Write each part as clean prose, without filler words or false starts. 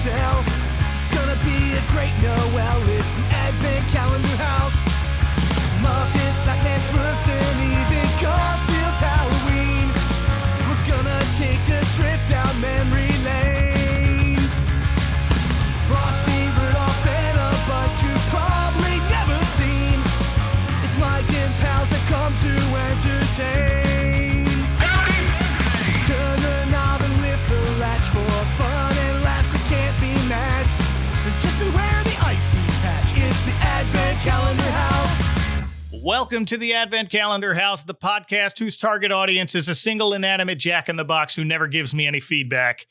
tell. It's gonna be a great Noel. It's the Advent Calendar House. Muppets, Batman, Smurfs, and even Garfield's Halloween. We're gonna take a trip down memory lane. Frosty, Rudolph, and a bunch you've probably never seen. It's Mike and pals that come to entertain. Turn the knob and lift the latch for fun and laughs that can't be matched. And just beware the icy patch. It's the Advent Calendar House. Welcome to the Advent Calendar House, the podcast whose target audience is a single inanimate jack-in-the-box who never gives me any feedback.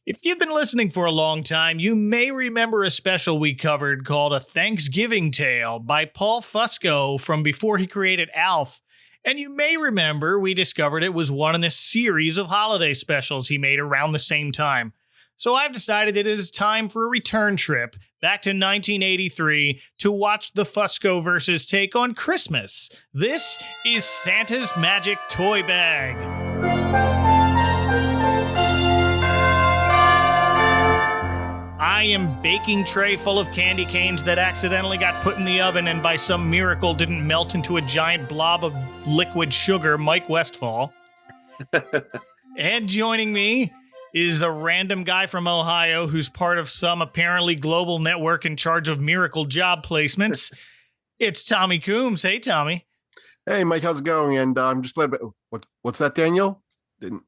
If you've been listening for a long time, you may remember a special we covered called A Thanksgiving Tale by Paul Fusco from before he created ALF. And you may remember we discovered it was one in a series of holiday specials he made around the same time. So I've decided it is time for a return trip back to 1983 to watch the Fusco versus take on Christmas. This is Santa's Magic Toy Bag. I am baking tray full of candy canes that accidentally got put in the oven and by some miracle didn't melt into a giant blob of liquid sugar, Mike Westfall. And joining me is a random guy from Ohio who's part of some apparently global network in charge of miracle job placements. It's Tommy Coombs. Hey, Tommy. Hey, Mike, how's it going? And I'm just glad. What's that, Daniel?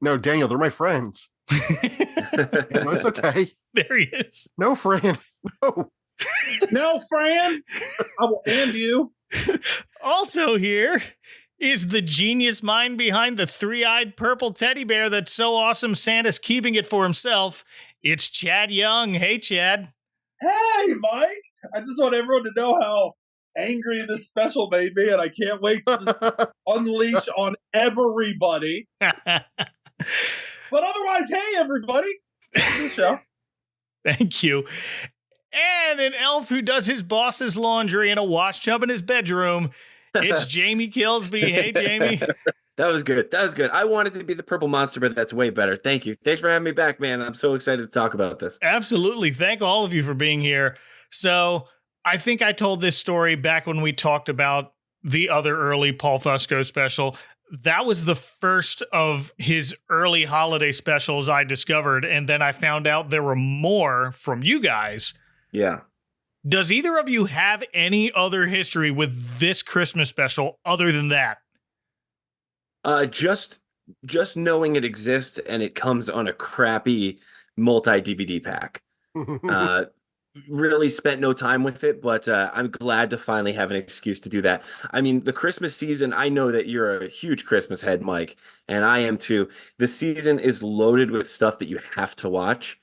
No, Daniel, they're my friends. No, it's okay. There he is. No, Fran. No. No, Fran. I will end you. Also here is the genius mind behind the three-eyed purple teddy bear that's so awesome Santa's keeping it for himself. It's Chad Young. Hey, Chad. Hey, Mike. I just want everyone to know how angry this special made me, and I can't wait to just unleash on everybody. But otherwise, hey, everybody. Welcome to the show. Thank you. And an elf who does his boss's laundry in a wash tub in his bedroom. It's Jamie Killsby. Hey, Jamie. That was good. I wanted to be the purple monster, but that's way better. Thank you. Thanks for having me back, man. I'm so excited to talk about this. Absolutely. Thank all of you for being here. So I think I told this story back when we talked about the other early Paul Fusco special. That was the first of his early holiday specials I discovered. And then I found out there were more from you guys. Yeah. Does either of you have any other history with this Christmas special other than that? Just knowing it exists and it comes on a crappy multi-DVD pack. Really spent no time with it, but I'm glad to finally have an excuse to do that. I mean, the Christmas season, I know that you're a huge Christmas head, Mike, and I am too. The season is loaded with stuff that you have to watch.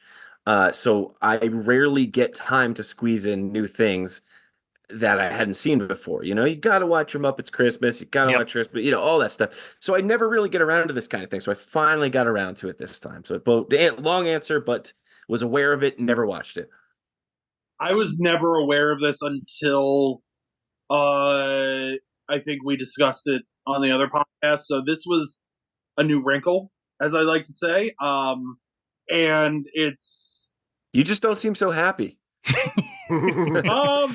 So I rarely get time to squeeze in new things that I hadn't seen before. You know, you got to watch your Muppets Christmas. You got to watch Christmas, you know, all that stuff. So I never really get around to this kind of thing. So I finally got around to it this time. So long answer, but was aware of it, never watched it. I was never aware of this until I think we discussed it on the other podcast. So this was a new wrinkle, as I like to say. And it's... You just don't seem so happy. I'm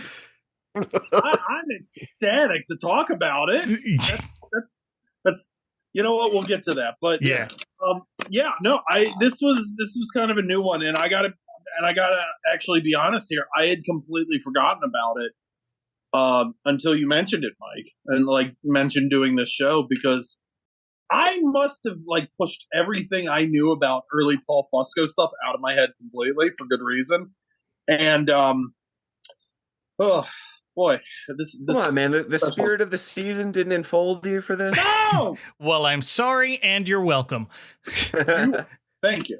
ecstatic to talk about it. That's you know what, we'll get to that. But this was kind of a new one, and I gotta actually be honest here. I had completely forgotten about it until you mentioned it, Mike, and mentioned doing this show, because I must have pushed everything I knew about early Paul Fusco stuff out of my head completely for good reason. And oh boy, this come on, man. The spirit of the season didn't enfold you for this. No. Well, I'm sorry, and you're welcome. Thank you.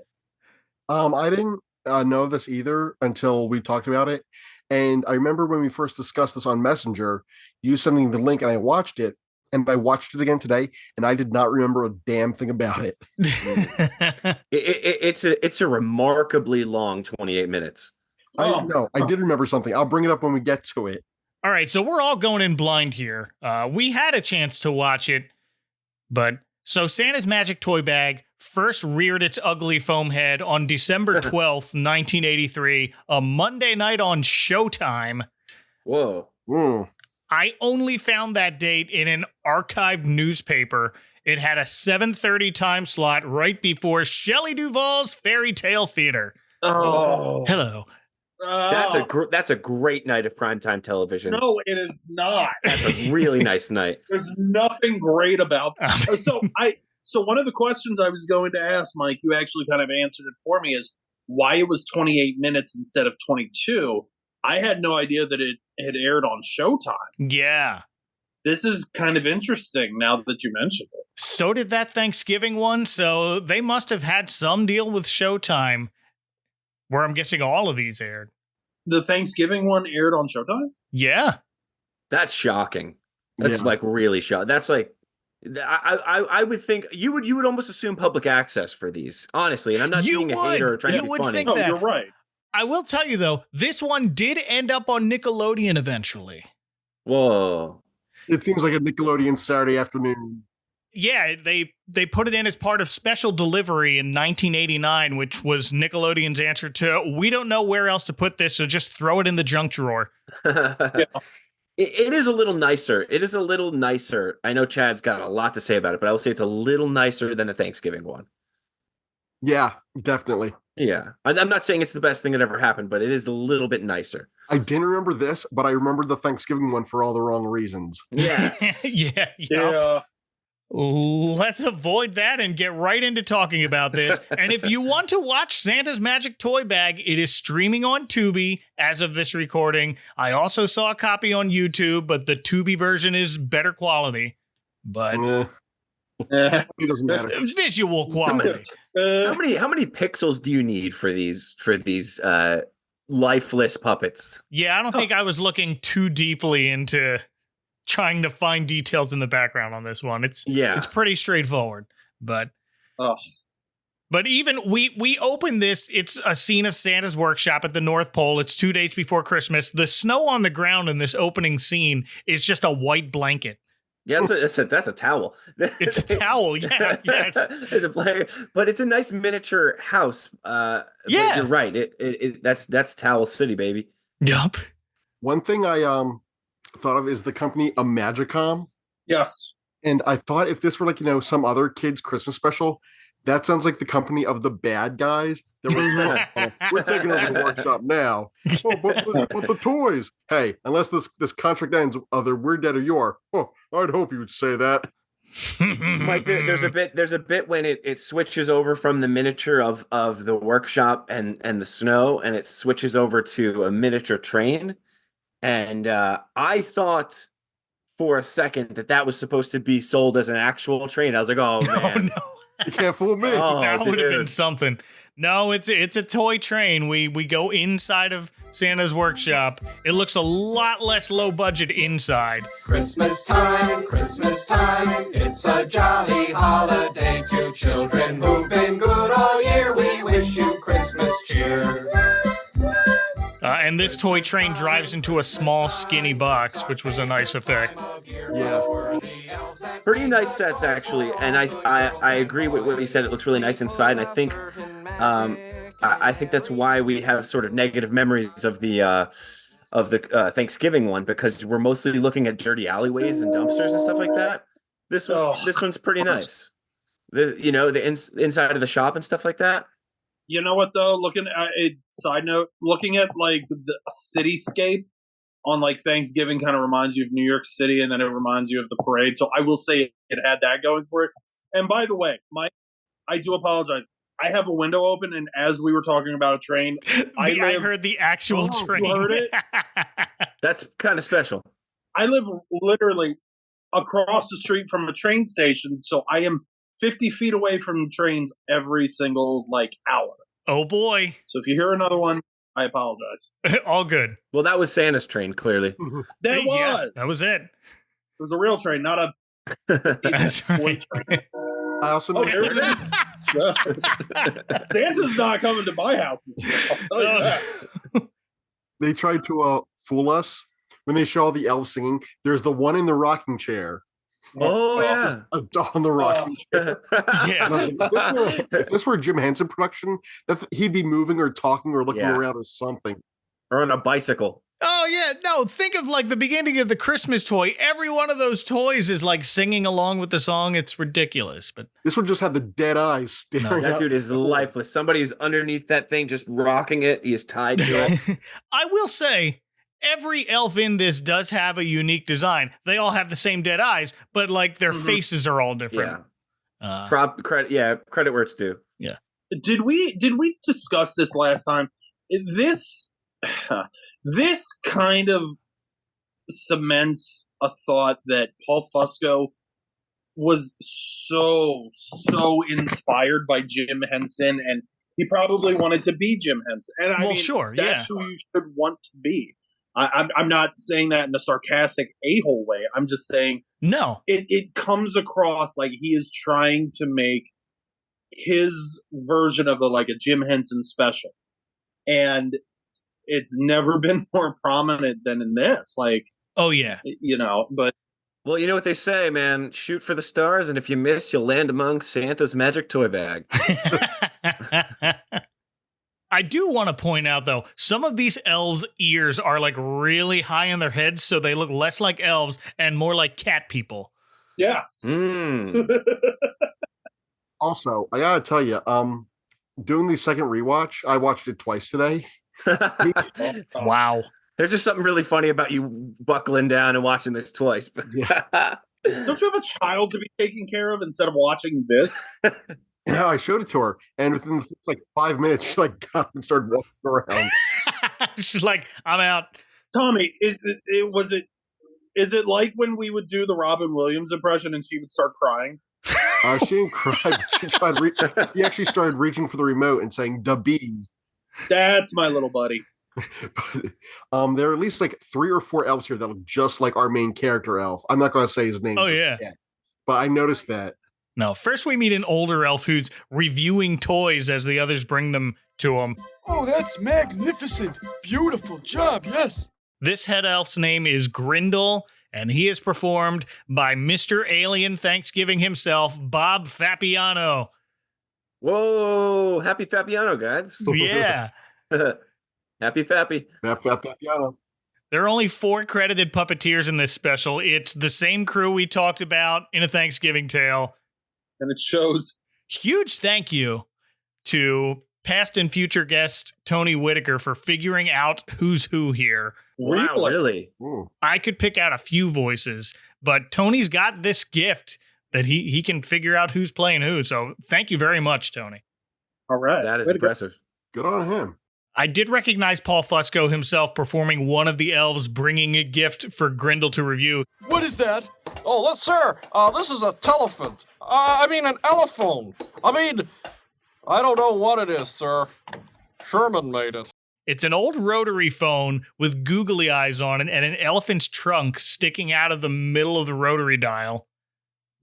I didn't know this either until we talked about it, and I remember when we first discussed this on Messenger, you sending the link, and I watched it. And I watched it again today, and I did not remember a damn thing about it. It's a remarkably long 28 minutes. I did remember something. I'll bring it up when we get to it. All right, so we're all going in blind here. We had a chance to watch it, but so Santa's Magic Toy Bag first reared its ugly foam head on December 12th, 1983, a Monday night on Showtime. Whoa. I only found that date in an archived newspaper. It had a 7:30 time slot right before Shelley Duvall's Fairy Tale Theater. Oh, Hello. That's a great night of primetime television. No, it is not. That's a really nice night. There's nothing great about that. So one of the questions I was going to ask, Mike, you actually kind of answered it for me, is why it was 28 minutes instead of 22. I had no idea that it had aired on Showtime. Yeah. This is kind of interesting now that you mentioned it. So did that Thanksgiving one, so they must have had some deal with Showtime, where I'm guessing all of these aired. The Thanksgiving one aired on Showtime? Yeah. That's shocking. That's like really shocking. That's like, I would think you would almost assume public access for these, honestly. And I'm not being a hater or trying to be funny. Think No, that. you're right. I will tell you though, this one did end up on Nickelodeon eventually. Whoa. It seems like a Nickelodeon Saturday afternoon. Yeah, they put it in as part of Special Delivery in 1989, which was Nickelodeon's answer to, we don't know where else to put this, so just throw it in the junk drawer. Yeah. It is a little nicer. It is a little nicer. I know Chad's got a lot to say about it, but I will say it's a little nicer than the Thanksgiving one. Yeah, definitely. Yeah. I'm not saying it's the best thing that ever happened, but it is a little bit nicer. I didn't remember this, but I remembered the Thanksgiving one for all the wrong reasons. Yes. Yeah. Let's avoid that and get right into talking about this. And if you want to watch Santa's Magic Toy Bag, it is streaming on Tubi as of this recording. I also saw a copy on YouTube, but the Tubi version is better quality. But It doesn't matter. Visual quality. How many pixels do you need for these lifeless puppets? Yeah, I don't think I was looking too deeply into trying to find details in the background on this one. It's pretty straightforward, but even we open this, it's a scene of Santa's workshop at the North Pole. It's 2 days before Christmas. The snow on the ground in this opening scene is just a white blanket. Yeah, that's a towel. It's a towel. Yeah, yes. It's a blanket, but it's a nice miniature house. Yeah, you're right. That's Towel City, baby. Yup. One thing I thought of is the company Imagicom. Yes. And I thought if this were like, some other kid's Christmas special, that sounds like the company of the bad guys. We're taking over the workshop now. Oh, but the toys. Hey, unless this contract ends, either we're dead or you're. Oh, I'd hope you would say that. Mike, there's a bit when it switches over from the miniature of the workshop and the snow, and it switches over to a miniature train. And I thought for a second that was supposed to be sold as an actual train. I was like, oh, man. No. You can't fool me. That would have been something. No, it's a toy train. We go inside of Santa's workshop. It looks a lot less low budget inside. Christmas time, it's a jolly holiday to children who've been good all year. We wish you Christmas cheer. And this toy train drives into a small, skinny box, which was a nice effect. Yeah. Pretty nice sets, actually. And I agree with what you said. It looks really nice inside. And I think that's why we have sort of negative memories of the Thanksgiving one, because we're mostly looking at dirty alleyways and dumpsters and stuff like that. This one's pretty nice. The inside of the shop and stuff like that. You know what, though? Looking at a side note, looking at like the cityscape on like Thanksgiving kind of reminds you of New York City, and then it reminds you of the parade. So I will say it had that going for it. And by the way, I do apologize. I have a window open, and as we were talking about a train, I heard the actual train. You heard it? That's kind of special. I live literally across the street from a train station, so I am 50 feet away from trains every single hour. Oh boy. So if you hear another one, I apologize. All good. Well, that was Santa's train, clearly. That was it. It was a real train, not a That's right. train. I also know there it is. Santa's not coming to my house this year, I'll tell you that. They tried to fool us when they show all the elves singing. There's the one in the rocking chair. Oh yeah. On the rocking chair. Yeah. If this were a Jim Henson production, he'd be moving or talking or looking Yeah. around or something. Or on a bicycle. Oh, yeah. No, think of like the beginning of the Christmas toy. Every one of those toys is like singing along with the song. It's ridiculous. But this one just had the dead eyes staring. That dude is lifeless. Somebody is underneath that thing just rocking it. He is tied to it. I will say, every elf in this does have a unique design. They all have the same dead eyes, but like their faces are all different. Yeah. Credit where it's due. Yeah. Did we discuss this last time? This kind of cements a thought that Paul Fusco was so inspired by Jim Henson, and he probably wanted to be Jim Henson. And I mean, sure, that's who you should want to be. I'm not saying that in a sarcastic a-hole way. I'm just saying no. It comes across like he is trying to make his version of a Jim Henson special, and it's never been more prominent than in this. Like, oh yeah, but well, you know what they say, man. Shoot for the stars, and if you miss, you'll land among Santa's magic toy bag. I do want to point out, though, some of these elves' ears are like really high in their heads, so they look less like elves and more like cat people. Yes. Also, I gotta tell you, doing the second rewatch, I watched it twice today. Wow. There's just something really funny about you buckling down and watching this twice. Yeah. Don't you have a child to be taken care of instead of watching this? Yeah, I showed it to her, and within 5 minutes, she got up and started walking around. She's like, I'm out. Tommy, is it like when we would do the Robin Williams impression and she would start crying? She didn't cry. She actually started reaching for the remote and saying "da bees." That's my little buddy. But, there are at least 3 or 4 elves here that look just like our main character elf. I'm not going to say his name. Oh yeah, but I noticed that. No, first we meet an older elf who's reviewing toys as the others bring them to him. Oh, that's magnificent. Beautiful job, yes. This head elf's name is Grindel, and he is performed by Mr. Alien Thanksgiving himself, Bob Fapiano. Whoa, happy Fapiano, guys. Yeah. Happy Fappy. Fapiano. There are only 4 credited puppeteers in this special. It's the same crew we talked about in A Thanksgiving Tale. And it shows. Huge thank you to past and future guest Tony Whitaker for figuring out who's who here. Wow, really? Ooh. I could pick out a few voices, but Tony's got this gift that he can figure out who's playing who. So thank you very much, Tony. All right. That is impressive. Good on him. I did recognize Paul Fusco himself performing one of the elves bringing a gift for Grindel to review. What is that? Oh, sir, this is a telephant. An elephone. I don't know what it is, sir. Sherman made it. It's an old rotary phone with googly eyes on it and an elephant's trunk sticking out of the middle of the rotary dial.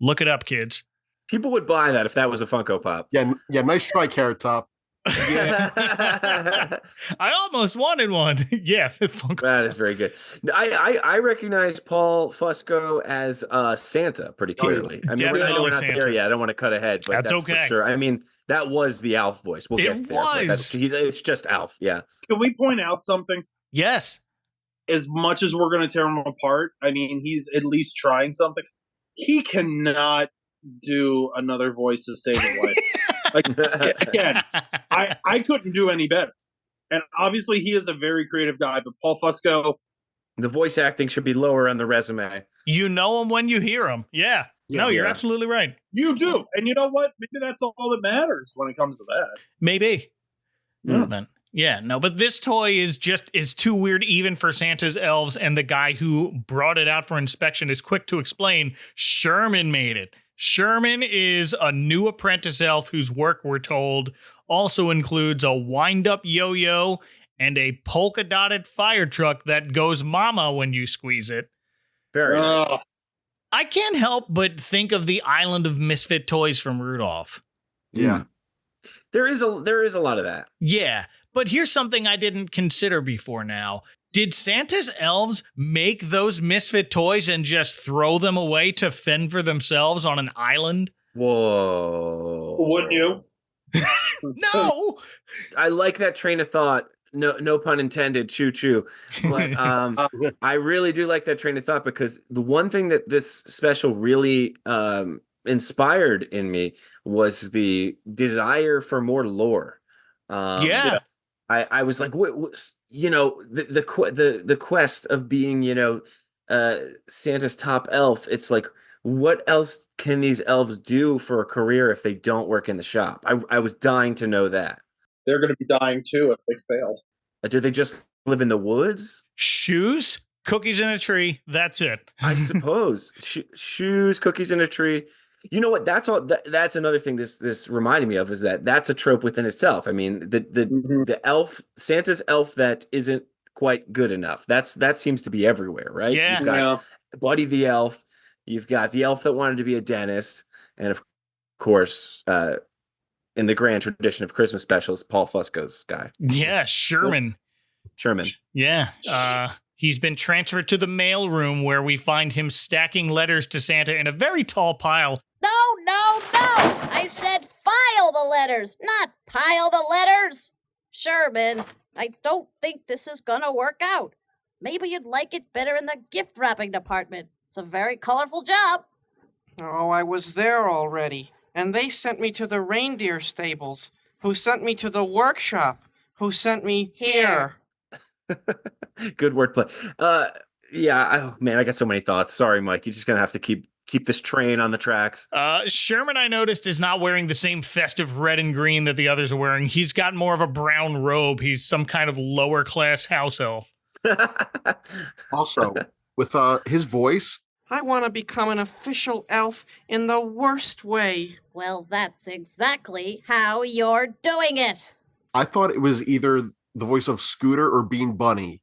Look it up, kids. People would buy that if that was a Funko Pop. Yeah, nice try, Carrot Top. Yeah. I almost wanted one. Yeah. That is very good. I recognize Paul Fusco as Santa pretty clearly. I know we're not Santa. there yet. I don't want to cut ahead, but that's okay. for sure. That was the Alf voice. We'll get there. It's just Alf. Yeah. Can we point out something? Yes. As much as we're going to tear him apart, he's at least trying something. He cannot do another voice to save a life. Again, I couldn't do any better. And obviously he is a very creative guy, but Paul Fusco. The voice acting should be lower on the resume. You know him when you hear him. Yeah. No, you're absolutely right. You do. And you know what? Maybe that's all that matters when it comes to that. Maybe. Yeah, no, but this toy is too weird even for Santa's elves, and the guy who brought it out for inspection is quick to explain Sherman made it. Sherman is a new apprentice elf whose work, we're told, also includes a wind-up yo-yo and a polka-dotted fire truck that goes mama when you squeeze it. Very nice. I can't help but think of the Island of Misfit Toys from Rudolph. Yeah. There is a lot of that. Yeah, but here's something I didn't consider before now. Did Santa's elves make those misfit toys and just throw them away to fend for themselves on an island? Whoa. Wouldn't you? No. I like that train of thought. No pun intended. Choo choo. But I really do like that train of thought, because the one thing that this special really inspired in me was the desire for more lore. Yeah. I was like, the quest of being, Santa's top elf. It's like, what else can these elves do for a career if they don't work in the shop? I was dying to know that. They're going to be dying too if they fail. Do they just live in the woods? Shoes, cookies in a tree. That's it. I suppose. Shoes, cookies in a tree. You know what? That's all. That's another thing. This reminded me of is that's a trope within itself. I mean, the elf, Santa's elf that isn't quite good enough. That seems to be everywhere, right? Yeah. You've got Buddy the elf. You've got the elf that wanted to be a dentist, and of course, in the grand tradition of Christmas specials, Paul Fusco's guy. Yeah, Sherman. Yeah. He's been transferred to the mailroom, where we find him stacking letters to Santa in a very tall pile. No. I said file the letters, not pile the letters. Sherman, I don't think this is gonna work out. Maybe you'd like it better in the gift wrapping department. It's a very colorful job. Oh, I was there already. And they sent me to the reindeer stables, who sent me to the workshop, who sent me here. Good wordplay. Yeah. Man, I got so many thoughts. Sorry, Mike. You're just gonna have to keep this train on the tracks. Sherman, I noticed, is not wearing the same festive red and green that the others are wearing. He's got more of a brown robe. He's some kind of lower class house elf. Also, with his voice, I want to become an official elf in the worst way. Well, that's exactly how you're doing it. I thought it was either the voice of Scooter or Bean Bunny,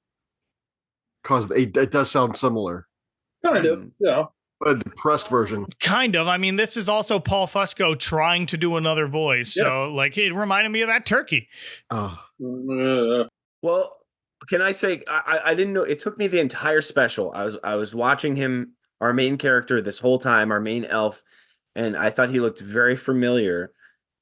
because it does sound similar. Kind of, yeah. A depressed version. Kind of. I mean, this is also Paul Fusco trying to do another voice. Yeah. So, like, it reminded me of that turkey. Well, can I say I didn't know, it took me the entire special. I was watching him, our main character, this whole time, our main elf, and I thought he looked very familiar,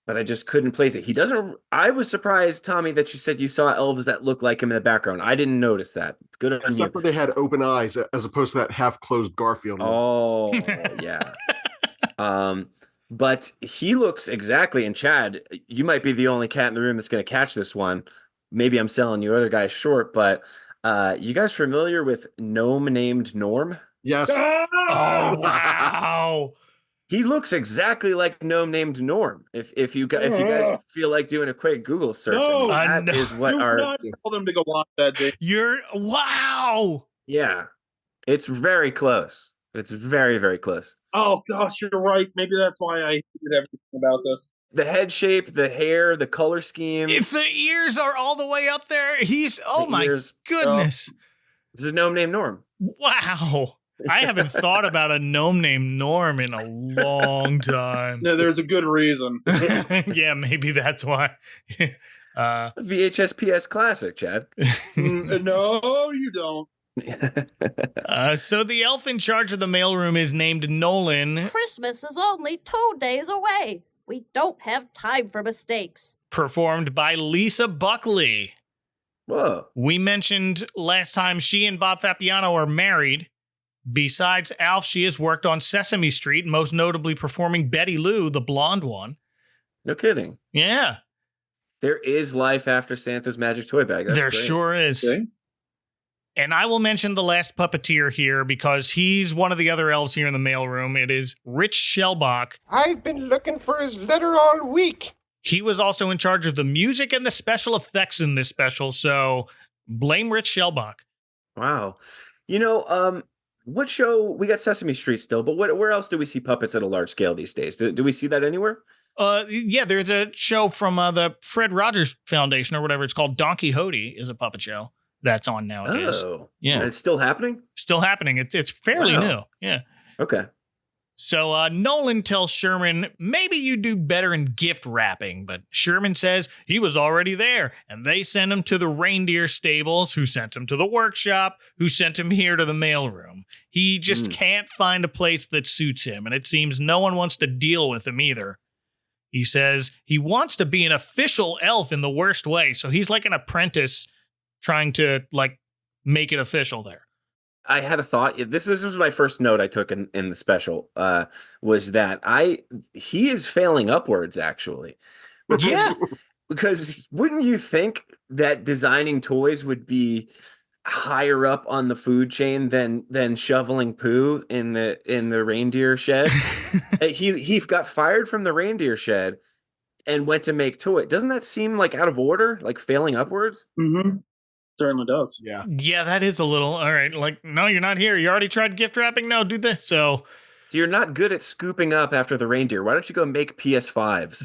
but I just couldn't place it. He doesn't. I was surprised, Tommy, that you said you saw elves that look like him in the background. I didn't notice that. Good on you. Except for they had open eyes as opposed to that half-closed Garfield one. Oh, yeah. But he looks exactly, and Chad, you might be the only cat in the room that's going to catch this one. Maybe I'm selling you other guys short, but you guys familiar with Gnome Named Norm? Yes. Oh, wow. He looks exactly like Gnome Named Norm. If you guys feel like doing a quick Google search, No, that is what Do our not tell them to go watch that, Dave. Wow. yeah. It's very close. It's very, very close. Oh gosh, you're right. Maybe that's why I hated everything about this. The head shape, the hair, the color scheme. If the ears are all the way up there, he's, oh The my ears. goodness. This is Gnome Named Norm. Wow. I haven't thought about a gnome named Norm in a long time. No, there's a good reason. Yeah, maybe that's why. VHS PS classic, Chad. No, you don't. So the elf in charge of the mailroom is named Nolan, Christmas is only 2 days away. We don't have time for mistakes. performed by Lisa Buckley. Whoa. We mentioned last time she and Bob Fapiano are married. Besides Alf, she has worked on Sesame Street, most notably performing Betty Lou, the blonde one. No kidding. Yeah, There is life after Santa's magic toy bag. That's there great. sure is. Okay. And I will mention the last puppeteer here because he's one of the other elves here in the mailroom. It is Rich Shellbach. I've been looking for his letter all week. He was also in charge of the music and the special effects in this special, so blame Rich Shellbach. Wow. What show? We got Sesame Street still, but where else do we see puppets at a large scale these days? Do we see that anywhere? Yeah, there's a show from the Fred Rogers Foundation or whatever it's called. Don Quixote is a puppet show that's on nowadays. Oh, Yeah. And it's still happening? Still happening. It's fairly Wow. new. Yeah. Okay. So Nolan tells Sherman, maybe you do better in gift wrapping, but Sherman says he was already there, and they sent him to the reindeer stables, who sent him to the workshop, who sent him here to the mailroom. He just can't find a place that suits him, and it seems no one wants to deal with him either. He says he wants to be an official elf in the worst way, so he's like an apprentice trying to, like, make it official there. I had a thought. This was my first note I took in the special. Was that he is failing upwards, actually. Because wouldn't you think that designing toys would be higher up on the food chain than shoveling poo in the reindeer shed? He got fired from the reindeer shed and went to make toy. Doesn't that seem like out of order? Like failing upwards? Mm-hmm. Certainly does. Yeah, that is a little, all right, like, no, you're not here. You already tried gift wrapping? No, do this. So you're not good at scooping up after the reindeer. Why don't you go make PS5s?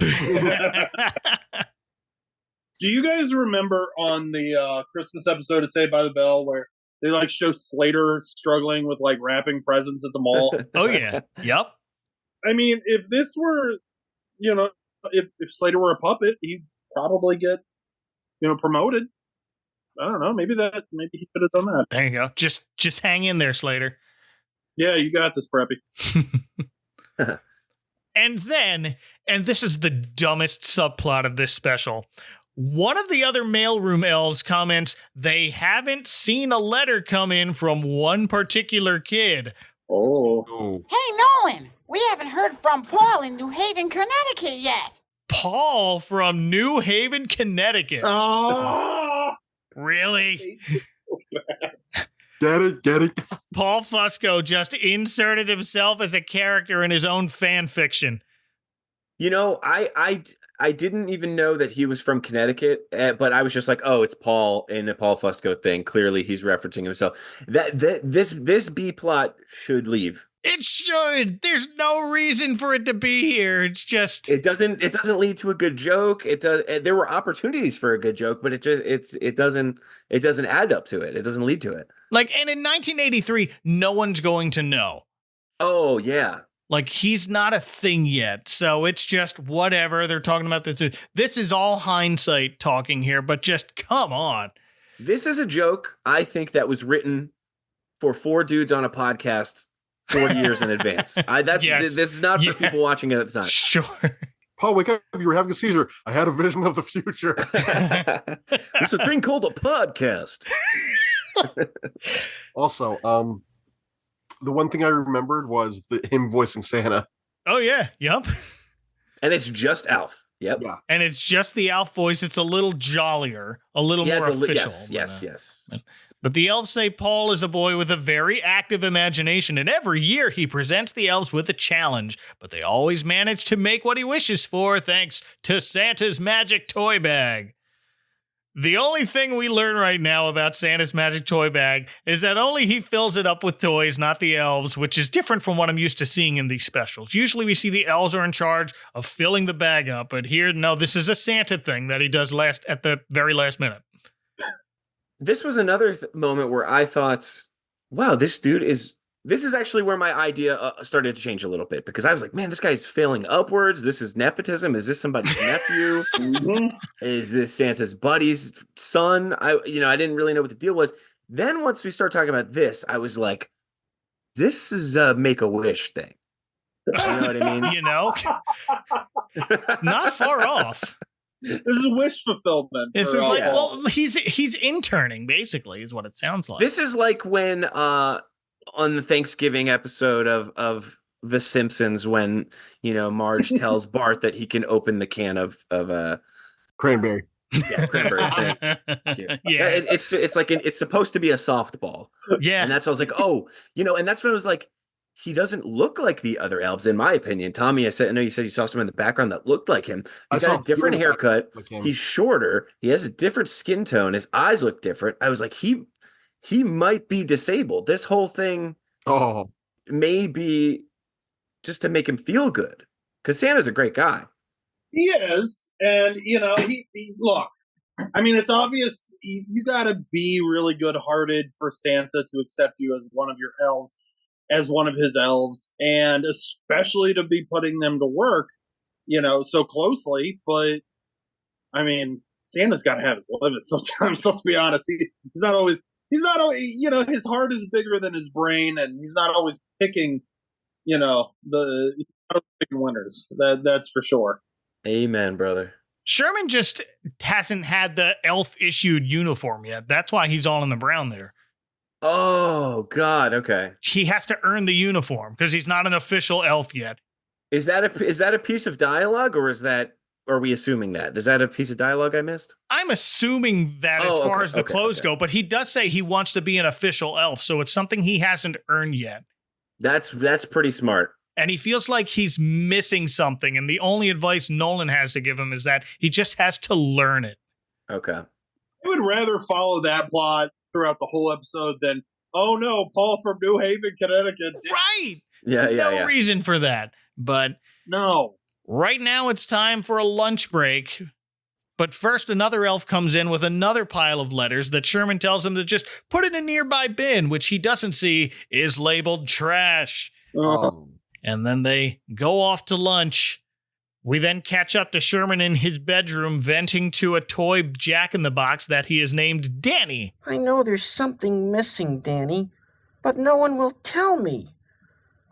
Do you guys remember on the Christmas episode of Saved by the Bell where they like show Slater struggling with like wrapping presents at the mall? Oh yeah. Yep. I mean, if this were, if Slater were a puppet, he'd probably get, promoted. I don't know. Maybe he could have done that. There you go. Just hang in there, Slater. Yeah, you got this, Preppy. And this is the dumbest subplot of this special. One of the other mailroom elves comments they haven't seen a letter come in from one particular kid. Oh. Hey, Nolan, we haven't heard from Paul in New Haven, Connecticut yet. Paul from New Haven, Connecticut. Oh. Really? Get it. Paul Fusco just inserted himself as a character in his own fan fiction. I didn't even know that he was from Connecticut, but I was just like, oh, it's Paul in a Paul Fusco thing. Clearly, he's referencing himself. This B plot should leave. It should. There's no reason for it to be here. It's just it doesn't lead to a good joke. It does. There were opportunities for a good joke, but it doesn't add up to it. It doesn't lead to it. Like, and in 1983, no one's going to know. Oh yeah. Like, he's not a thing yet, so it's just whatever. They're talking about this. This is all hindsight talking here, but just come on. This is a joke, I think, that was written for 4 dudes on a podcast 40 years in advance. This is not for people watching it at the time. Sure. Paul, wake up. You were having a seizure. I had a vision of the future. It's a thing called a podcast. Also, the one thing I remembered was him voicing Santa. Oh, yeah. Yep. And it's just Alf. Yep. Yeah. And it's just the Alf voice. It's a little jollier, a little more official. Yes. But the elves say Paul is a boy with a very active imagination, and every year he presents the elves with a challenge, but they always manage to make what he wishes for thanks to Santa's magic toy bag. The only thing we learn right now about Santa's magic toy bag is that only he fills it up with toys, not the elves, which is different from what I'm used to seeing in these specials. Usually we see the elves are in charge of filling the bag up, but here, no, this is a Santa thing that he does at the very last minute. This was another moment where I thought, wow, this is actually where my idea started to change a little bit, because I was like, man, this guy's failing upwards. This is nepotism. Is this somebody's nephew? Is this Santa's buddy's son? I didn't really know what the deal was. Then once we start talking about this, I was like, this is a Make-A-Wish thing. You know what I mean? Not far off. This is wish fulfillment. It's like, well, he's interning, basically, is what it sounds like. This is like when on the Thanksgiving episode of The Simpsons, when Marge tells Bart that he can open the can of cranberry. Yeah, cranberry. Yeah, it's like it's supposed to be a softball. Yeah, and that's what I was like, and that's when I was like, he doesn't look like the other elves, in my opinion. Tommy, I know you said you saw someone in the background that looked like him. He's got a different haircut. He's shorter. He has a different skin tone. His eyes look different. I was like, he might be disabled. This whole thing may be just to make him feel good, because Santa's a great guy. He is. And, he look, I mean, it's obvious you got to be really good-hearted for Santa to accept you as one of your elves. as one of his elves, and especially to be putting them to work, so closely. But I mean, Santa's got to have his limits sometimes. Let's be honest. He's not always, his heart is bigger than his brain, and he's not always picking, he's not always picking winners. That's for sure. Amen, brother. Sherman just hasn't had the elf issued uniform yet. That's why he's all in the brown there. Oh, God. Okay. He has to earn the uniform because he's not an official elf yet. Is that a piece of dialogue, or are we assuming that? Is that a piece of dialogue I missed? I'm assuming that as far as the clothes go, but he does say he wants to be an official elf, so it's something he hasn't earned yet. That's pretty smart. And he feels like he's missing something, and the only advice Nolan has to give him is that he just has to learn it. Okay. I would rather follow that plot throughout the whole episode than, oh no, Paul from New Haven, Connecticut. Right. Yeah. No reason for that. But no. Right now it's time for a lunch break. But first, another elf comes in with another pile of letters that Sherman tells him to just put in a nearby bin, which he doesn't see is labeled trash. And then they go off to lunch. We then catch up to Sherman in his bedroom venting to a toy Jack-in-the-Box that he has named Danny. I know there's something missing, Danny, but no one will tell me.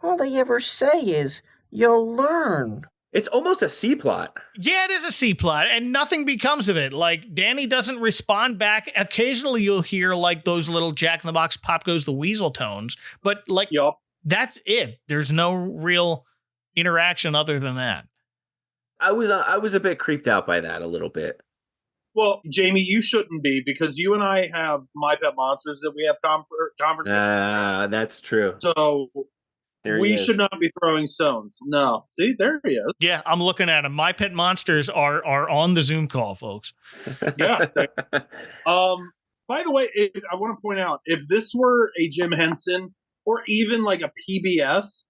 All they ever say is, you'll learn. It's almost a C plot. Yeah, it is a C plot, and nothing becomes of it. Like, Danny doesn't respond back. Occasionally you'll hear, like, those little Jack-in-the-Box Pop Goes the Weasel tones, but, like, that's it. There's no real interaction other than that. I was a bit creeped out by that a little bit. Well, Jamie, you shouldn't be, because you and I have My Pet Monsters that we have conversations. That's true. So we should not be throwing stones. No. See, there he is. Yeah, I'm looking at him. My Pet Monsters are on the Zoom call, folks. Yes. By the way, I want to point out, if this were a Jim Henson or even like a PBS,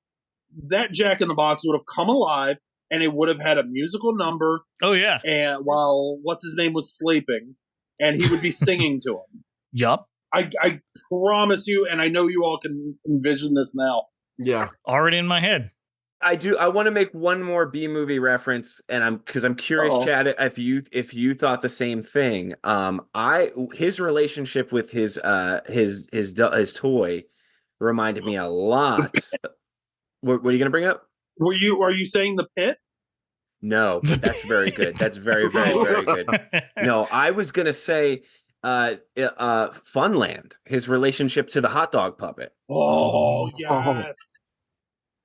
that Jack-in-the-Box would have come alive, and it would have had a musical number. Oh, yeah. And while what's-his-name was sleeping, and he would be singing to him. Yup. I promise you, and I know you all can envision this now. Yeah. Already in my head. I do. I want to make one more B-movie reference, and I'm curious, Chad, if you thought the same thing. His relationship with his toy reminded me a lot. What are you going to bring up? Are you saying The Pit? No, but that's very good. That's very, very, very good. No, I was gonna say Funland, his relationship to the hot dog puppet. Oh yes.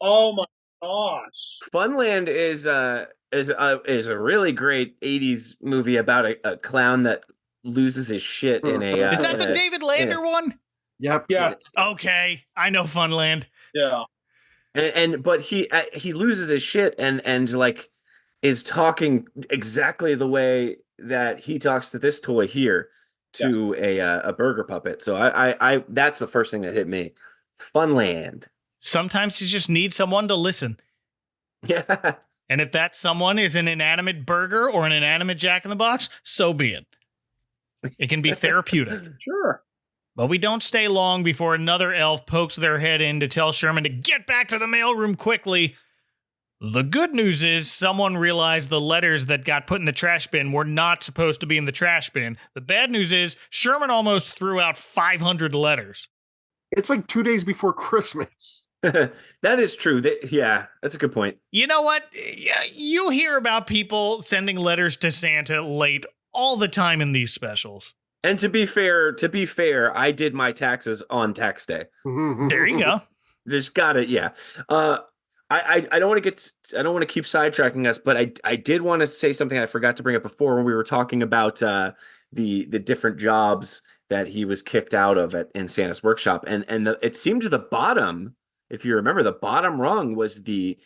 Oh my gosh. Funland is a really great 80s movie about a clown that loses his shit in a Is that the David Lander one? Yep. Yes. Okay. I know Funland. Yeah. But he loses his shit and like is talking exactly the way that he talks to this toy here to a burger puppet. So I that's the first thing that hit me. Funland. Sometimes you just need someone to listen. Yeah. And if that someone is an inanimate burger or an inanimate Jack-in-the-Box, so be it. It can be therapeutic. Sure. But we don't stay long before another elf pokes their head in to tell Sherman to get back to the mailroom quickly. The good news is someone realized the letters that got put in the trash bin were not supposed to be in the trash bin. The bad news is Sherman almost threw out 500 letters. It's like 2 days before Christmas. That is true. That's a good point. You know what? You hear about people sending letters to Santa late all the time in these specials. And to be fair, I did my taxes on tax day. There you go. Just got it. Yeah. I don't want to keep sidetracking us, but I did want to say something I forgot to bring up before when we were talking about the different jobs that he was kicked out of in Santa's workshop, and it seemed to the bottom, if you remember, the bottom rung was the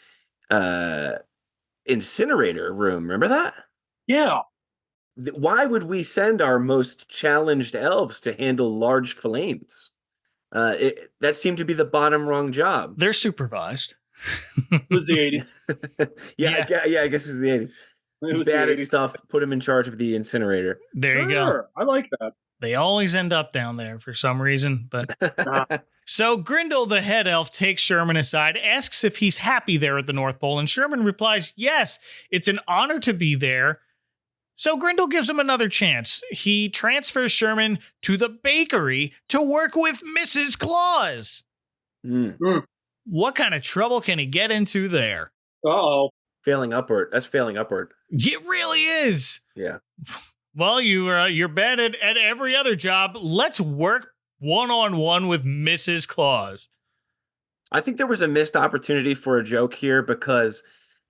incinerator room. Remember that? Yeah. Why would we send our most challenged elves to handle large flames? That seemed to be the bottom rung job. They're supervised. It was the 80s. Yeah, I guess it was the 80s. He's bad at stuff. Put him in charge of the incinerator. There you go. I like that. They always end up down there for some reason, but So Grindel, the head elf, takes Sherman aside, asks if he's happy there at the North Pole, and Sherman replies, yes, it's an honor to be there. So Grindel gives him another chance. He transfers Sherman to the bakery to work with Mrs. Claus. What kind of trouble can he get into there? Uh-oh. Failing upward. That's failing upward. It really is. Yeah. Well, you're bad at every other job. Let's work one-on-one with Mrs. Claus. I think there was a missed opportunity for a joke here because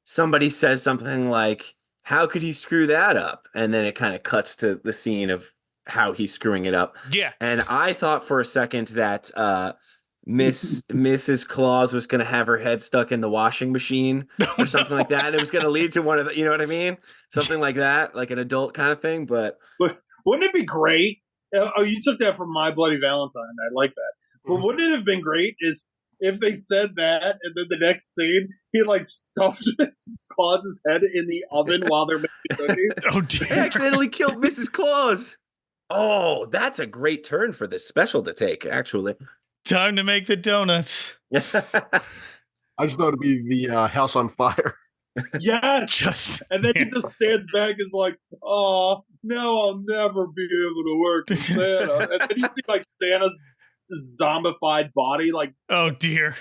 somebody says something like, how could he screw that up? And then it kind of cuts to the scene of how he's screwing it up. Yeah. And I thought for a second that Mrs. Claus was going to have her head stuck in the washing machine or something like that. And it was going to lead to one of the, you know what I mean? Something like that, like an adult kind of thing. But wouldn't it be great? Oh, you took that from My Bloody Valentine. I like that. But wouldn't it have been great is if they said that and then the next scene, he like stuffed Mrs. Claus's head in the oven while they're making cookies? Oh, dear. I accidentally killed Mrs. Claus. Oh, that's a great turn for this special to take, actually. Time to make the donuts. I just thought it'd be the house on fire. Yes. And then he just stands back and is like, oh, now I'll never be able to work with Santa. And then you see like Santa's zombified body. Like, oh, dear.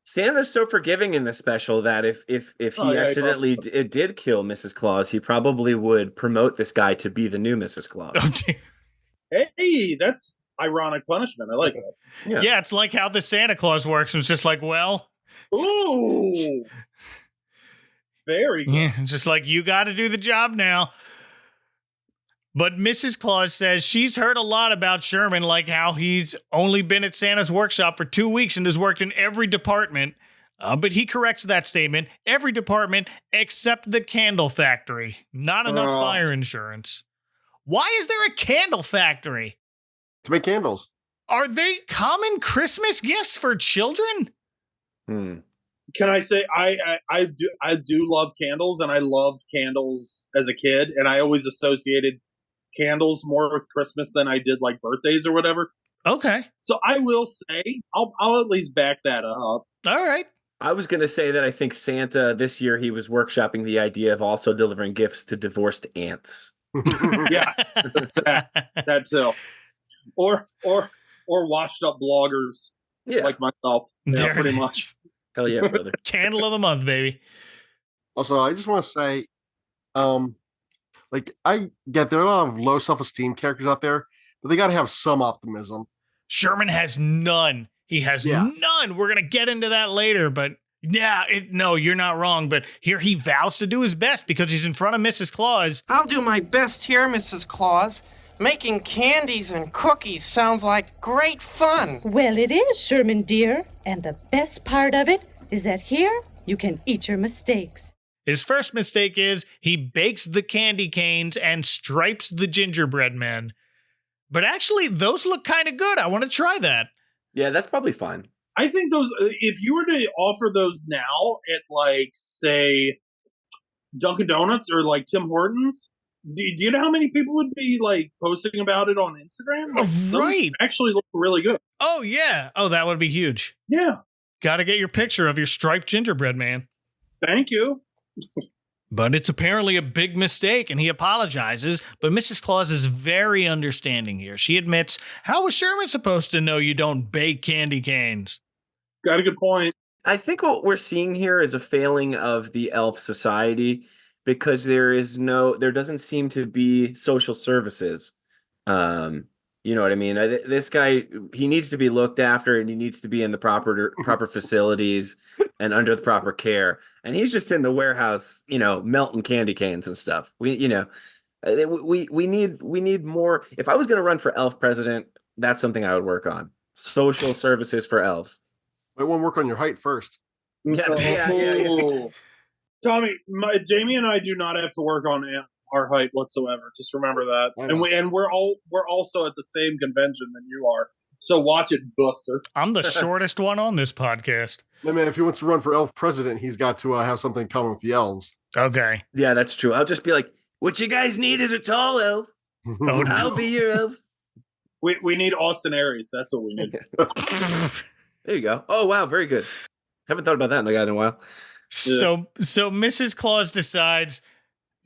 Santa's so forgiving in the special that if he accidentally did kill Mrs. Claus, he probably would promote this guy to be the new Mrs. Claus. Oh, dear. Hey, that's ironic punishment. I like that. Yeah, it's like how the Santa Claus works. It's just like, well. Ooh. Very good. Yeah, it's just like, you got to do the job now. But Mrs. Claus says she's heard a lot about Sherman, like how he's only been at Santa's workshop for 2 weeks and has worked in every department. But he corrects that statement. Every department except the candle factory. Not enough fire insurance. Why is there a candle factory? To make candles. Are they common Christmas gifts for children? Can I say I do love candles, and I loved candles as a kid, and I always associated candles more with Christmas than I did like birthdays or whatever. Okay. So I will say I'll at least back that up. All right. I was going to say that I think Santa this year he was workshopping the idea of also delivering gifts to divorced aunts. Yeah, that too. Or washed up bloggers like myself. Yeah, pretty much. Hell yeah, brother. Candle of the month, baby. Also, I just want to say, I get there are a lot of low self-esteem characters out there, but they got to have some optimism. Sherman has none. He has none. We're going to get into that later, but no, you're not wrong. But here he vows to do his best because he's in front of Mrs. Claus. I'll do my best here, Mrs. Claus. Making candies and cookies sounds like great fun. Well, it is, Sherman dear. And the best part of it is that here you can eat your mistakes. His first mistake is he bakes the candy canes and stripes the gingerbread men. But actually, those look kind of good. I want to try that. Yeah, that's probably fine. I think those, if you were to offer those now at like, say, Dunkin' Donuts or like Tim Hortons, do you know how many people would be like posting about it on Instagram? Like, right. Those actually look really good. Oh, yeah. Oh, that would be huge. Yeah. Got to get your picture of your striped gingerbread man. Thank you. But it's apparently a big mistake, and he apologizes. But Mrs. Claus is very understanding here. She admits, how was Sherman supposed to know you don't bake candy canes? Got a good point. I think what we're seeing here is a failing of the elf society because there doesn't seem to be social services. You know what I mean? This guy, he needs to be looked after and he needs to be in the proper facilities and under the proper care. And he's just in the warehouse, melting candy canes and stuff. We need more. If I was going to run for elf president, that's something I would work on. Social services for elves. Might want to work on your height first. Yeah. Tommy, Jamie and I do not have to work on our height whatsoever. Just remember that. And we're also at the same convention than you are. So watch it, Buster. I'm the shortest one on this podcast. I mean, if he wants to run for elf president, he's got to have something in common with the elves. Okay. Yeah, that's true. I'll just be like, what you guys need is a tall elf. Oh, no. I'll be your elf. We need Austin Aries. That's what we need. There you go. Oh, wow. Very good. Haven't thought about that in a while. So Mrs. Claus decides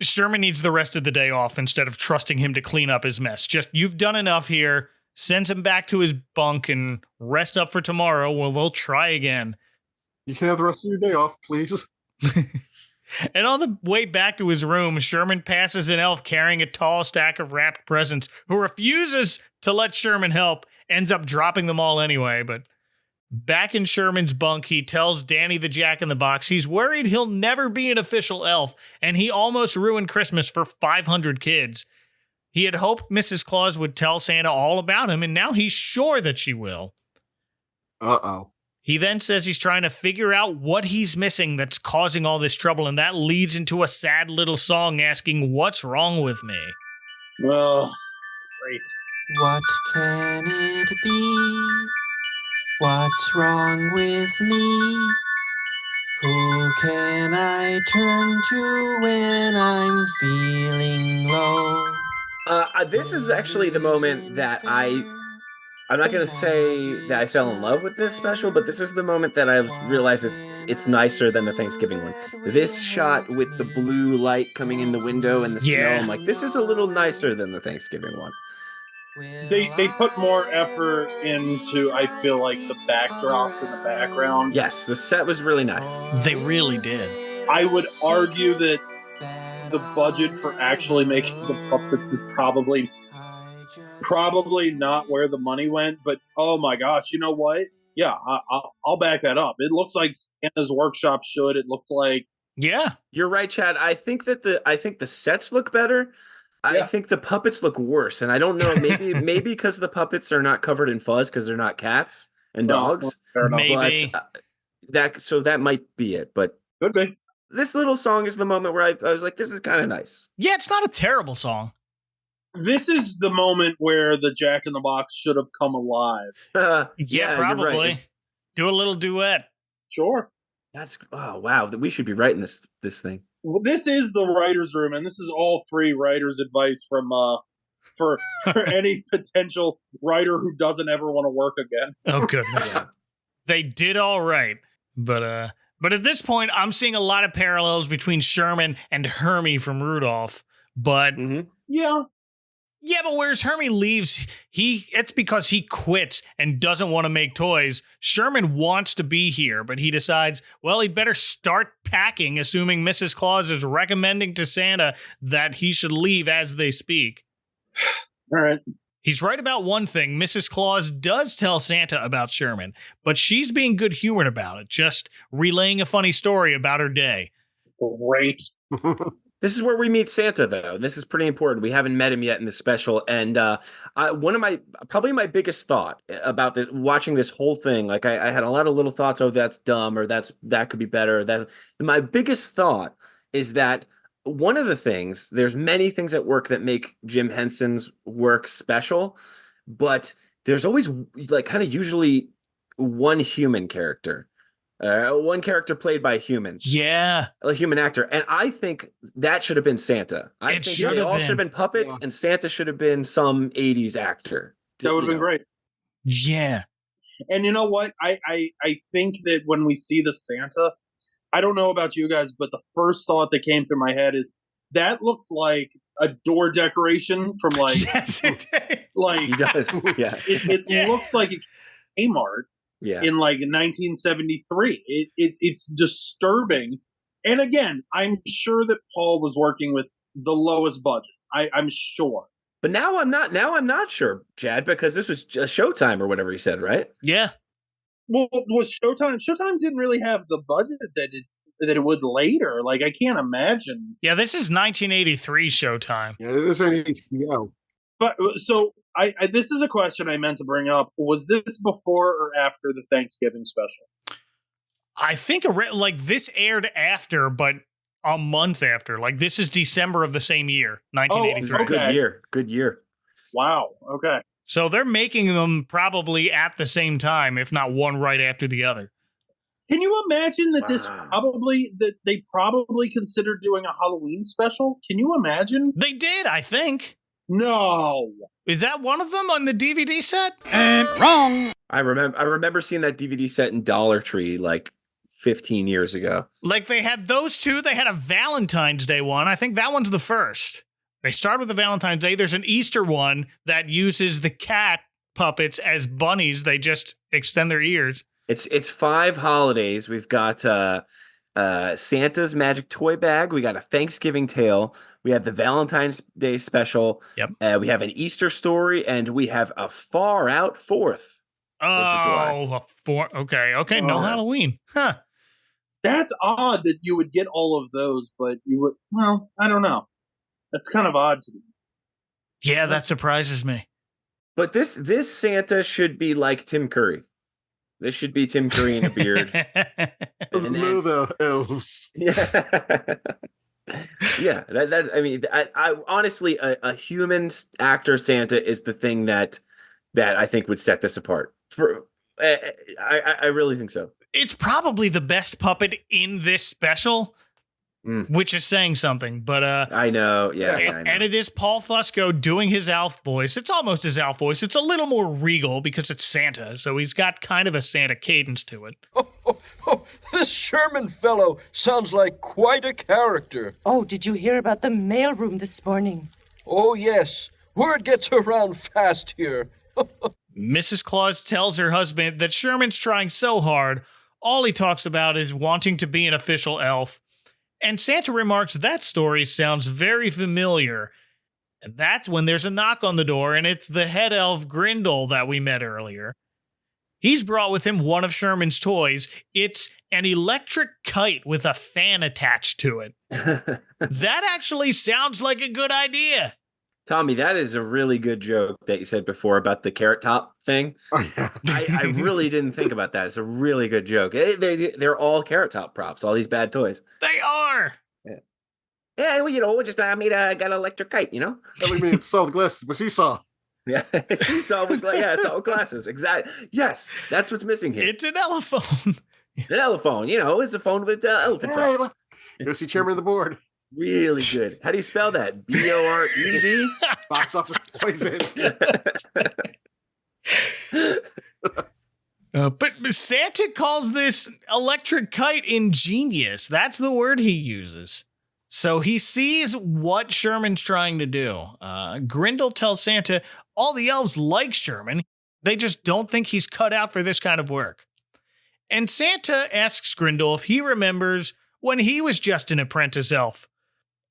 Sherman needs the rest of the day off instead of trusting him to clean up his mess. Just, you've done enough here. Sends him back to his bunk and rest up for tomorrow. Well, we'll try again. You can have the rest of your day off, please. And on the way back to his room, Sherman passes an elf carrying a tall stack of wrapped presents who refuses to let Sherman help, ends up dropping them all anyway. But back in Sherman's bunk, he tells Danny the Jack-in-the-Box he's worried he'll never be an official elf, and he almost ruined Christmas for 500 kids. He had hoped Mrs. Claus would tell Santa all about him, and now he's sure that she will. Uh-oh. He then says he's trying to figure out what he's missing that's causing all this trouble, and that leads into a sad little song asking, "What's wrong with me?" Well, great. What can it be? What's wrong with me? Who can I turn to when I'm feeling low? This is actually the moment that I'm not going to say that I fell in love with this special, but this is the moment that I realized it's nicer than the Thanksgiving one. This shot with the blue light coming in the window and the snow, I'm like, this is a little nicer than the Thanksgiving one. They put more effort into, I feel like, the backdrops in the background. Yes, the set was really nice. They really did. I would argue that the budget for actually making the puppets is probably not where the money went, but oh my gosh, you know what? Yeah, I'll back that up. It looks like Santa's workshop should. It looked like, yeah, you're right, Chad. I think the sets look better. I think the puppets look worse, and I don't know. Maybe because the puppets are not covered in fuzz because they're not cats and dogs. Maybe that might be it. But could be. This little song is the moment where I was like, this is kind of nice. Yeah, it's not a terrible song. This is the moment where the Jack in the Box should have come alive. Yeah, probably. Right. Do a little duet. Sure. Oh wow, we should be writing this thing. Well, this is the writer's room, and this is all free writer's advice from for any potential writer who doesn't ever want to work again. Oh goodness. They did all right. But at this point, I'm seeing a lot of parallels between Sherman and Hermie from Rudolph. But yeah, but whereas Hermie leaves, it's because he quits and doesn't want to make toys. Sherman wants to be here, but he decides, well, he'd better start packing, assuming Mrs. Claus is recommending to Santa that he should leave as they speak. All right. He's right about one thing. Mrs. Claus does tell Santa about Sherman, but she's being good-humored about it, just relaying a funny story about her day. Great. This is where we meet Santa, though. This is pretty important. We haven't met him yet in the special. And one of my biggest thought about watching this whole thing, like I had a lot of little thoughts, oh, that's dumb, or that could be better. My biggest thought is that one of the things, there's many things at work that make Jim Henson's work special, but there's always like kind of usually one human character. One character played by a human. Yeah. A human actor. And I think that should have been Santa. I think they all should have been puppets, and Santa should have been some 80s actor. That would have been great. Yeah. And you know what? I think that when we see the Santa, I don't know about you guys, but the first thought that came through my head is that looks like a door decoration from like... Yes, it did. Like, he does. Yeah. It looks like a Kmart. Yeah. In like 1973. It's disturbing. And again, I'm sure that Paul was working with the lowest budget. I'm sure. But now I'm not sure, Chad, because this was Showtime or whatever he said, right? Yeah. Well, was Showtime didn't really have the budget that it would later. Like, I can't imagine. Yeah, this is 1983 Showtime. Yeah, this ain't HBO. But so this is a question I meant to bring up. Was this before or after the Thanksgiving special? I think this aired after, but a month after. Like, this is December of the same year, 1983. Oh, okay. Good year. Wow. Okay. So they're making them probably at the same time, if not one right after the other. Can you imagine that they probably considered doing a Halloween special? Can you imagine? They did, I think. No. Is that one of them on the DVD set? Wrong. I remember seeing that DVD set in Dollar Tree like 15 years ago. Like they had those two. They had a Valentine's Day one. I think that one's the first. They start with the Valentine's Day. There's an Easter one that uses the cat puppets as bunnies. They just extend their ears. It's 5 holidays. We've got Santa's Magic Toy Bag. We got a Thanksgiving Tale. We have the Valentine's Day special. Yep. We have an Easter story, and we have a Far Out 4th. Okay. No Halloween. Huh. That's odd that you would get all of those, but you would. Well, I don't know. That's kind of odd to me. Yeah, that surprises me. But this Santa should be like Tim Curry. This should be Tim Curry in a beard. The elves. Yeah. Yeah. I mean, I honestly, a human actor Santa is the thing that I think would set this apart. I really think so. It's probably the best puppet in this special. Which is saying something, but I know, yeah, I know. And it is Paul Fusco doing his Alf voice. It's almost his Alf voice. It's a little more regal because it's Santa, so he's got kind of a Santa cadence to it. This Sherman fellow sounds like quite a character. Oh, did you hear about the mailroom this morning? Oh, yes. Word gets around fast here. Mrs. Claus tells her husband that Sherman's trying so hard, all he talks about is wanting to be an official elf. And Santa remarks that story sounds very familiar. And that's when there's a knock on the door, and it's the head elf Grindel that we met earlier. He's brought with him one of Sherman's toys. It's an electric kite with a fan attached to it. That actually sounds like a good idea. Tommy, that is a really good joke that you said before about the Carrot Top thing. Oh, yeah. I really didn't think about that. It's a really good joke. They're all Carrot Top props, all these bad toys. They are. Yeah, well, got an electric kite, you know? I mean, it's saw the glasses, but seesaw. Yeah, seesaw with glasses. Exactly. Yes, that's what's missing here. It's an elephone. An elephone, it's a phone with elephant. Hey, go see chairman of the board. Really good. How do you spell that? B-O-R-E-D? Box office poison. But Santa calls this electric kite ingenious. That's the word he uses. So he sees what Sherman's trying to do. Grindel tells Santa all the elves like Sherman. They just don't think he's cut out for this kind of work. And Santa asks Grindel if he remembers when he was just an apprentice elf.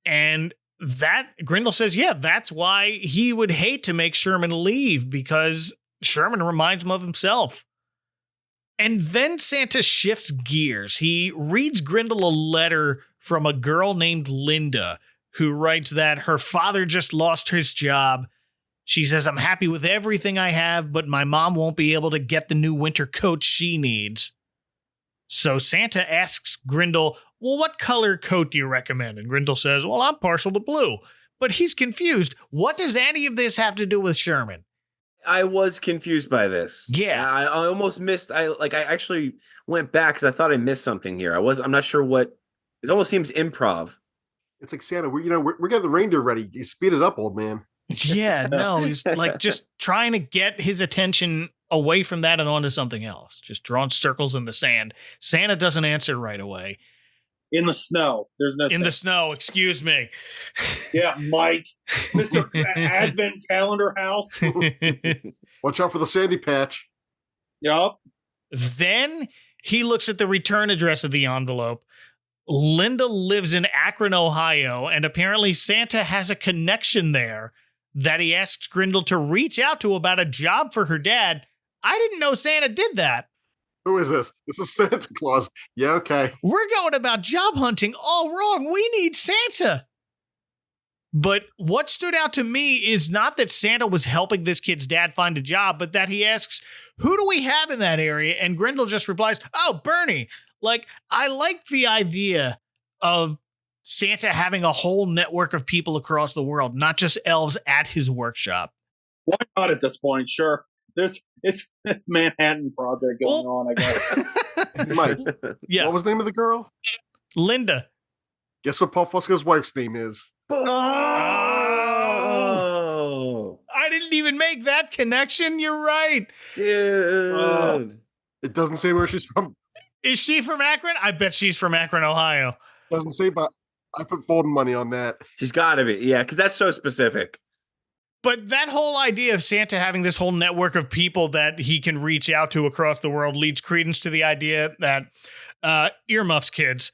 And that Grindel says, yeah, that's why he would hate to make Sherman leave, because Sherman reminds him of himself. And then Santa shifts gears. He reads Grindel a letter from a girl named Linda, who writes that her father just lost his job. She says, I'm happy with everything I have, but my mom won't be able to get the new winter coat she needs. So Santa asks Grindel, well, what color coat do you recommend? And Grindel says, well, I'm partial to blue. But he's confused. What does any of this have to do with Sherman? I was confused by this. Yeah. I almost missed. I actually went back because I thought I missed something here. I'm not sure what. It almost seems improv. It's like Santa. We're getting the reindeer ready. You speed it up, old man. Yeah, no, he's like just trying to get his attention away from that and onto something else. Just drawing circles in the sand. Santa doesn't answer right away. In the snow. There's no in the snow, excuse me. Yeah, Mike. Mr. Advent Calendar House. Watch out for the sandy patch. Yup. Then he looks at the return address of the envelope. Linda lives in Akron, Ohio, and apparently Santa has a connection there that he asks Grindel to reach out to about a job for her dad. I didn't know Santa did that. Who is this? This is Santa Claus. Yeah, okay. We're going about job hunting all wrong. We need Santa. But what stood out to me is not that Santa was helping this kid's dad find a job, but that he asks, who do we have in that area? And Grindel just replies, oh, Bernie. Like, I like the idea of Santa having a whole network of people across the world, not just elves at his workshop. Why not at this point? Sure. It's Manhattan Project going on, I guess. Mike, yeah. What was the name of the girl? Linda. Guess what Paul Fusco's wife's name is? Oh! I I didn't even make that connection. You're right. Dude. It doesn't say where she's from. Is she from Akron? I bet she's from Akron, Ohio. Doesn't say, but I put folding money on that. She's got to be. Yeah, because that's so specific. But that whole idea of Santa having this whole network of people that he can reach out to across the world leads credence to the idea that earmuffs, kids.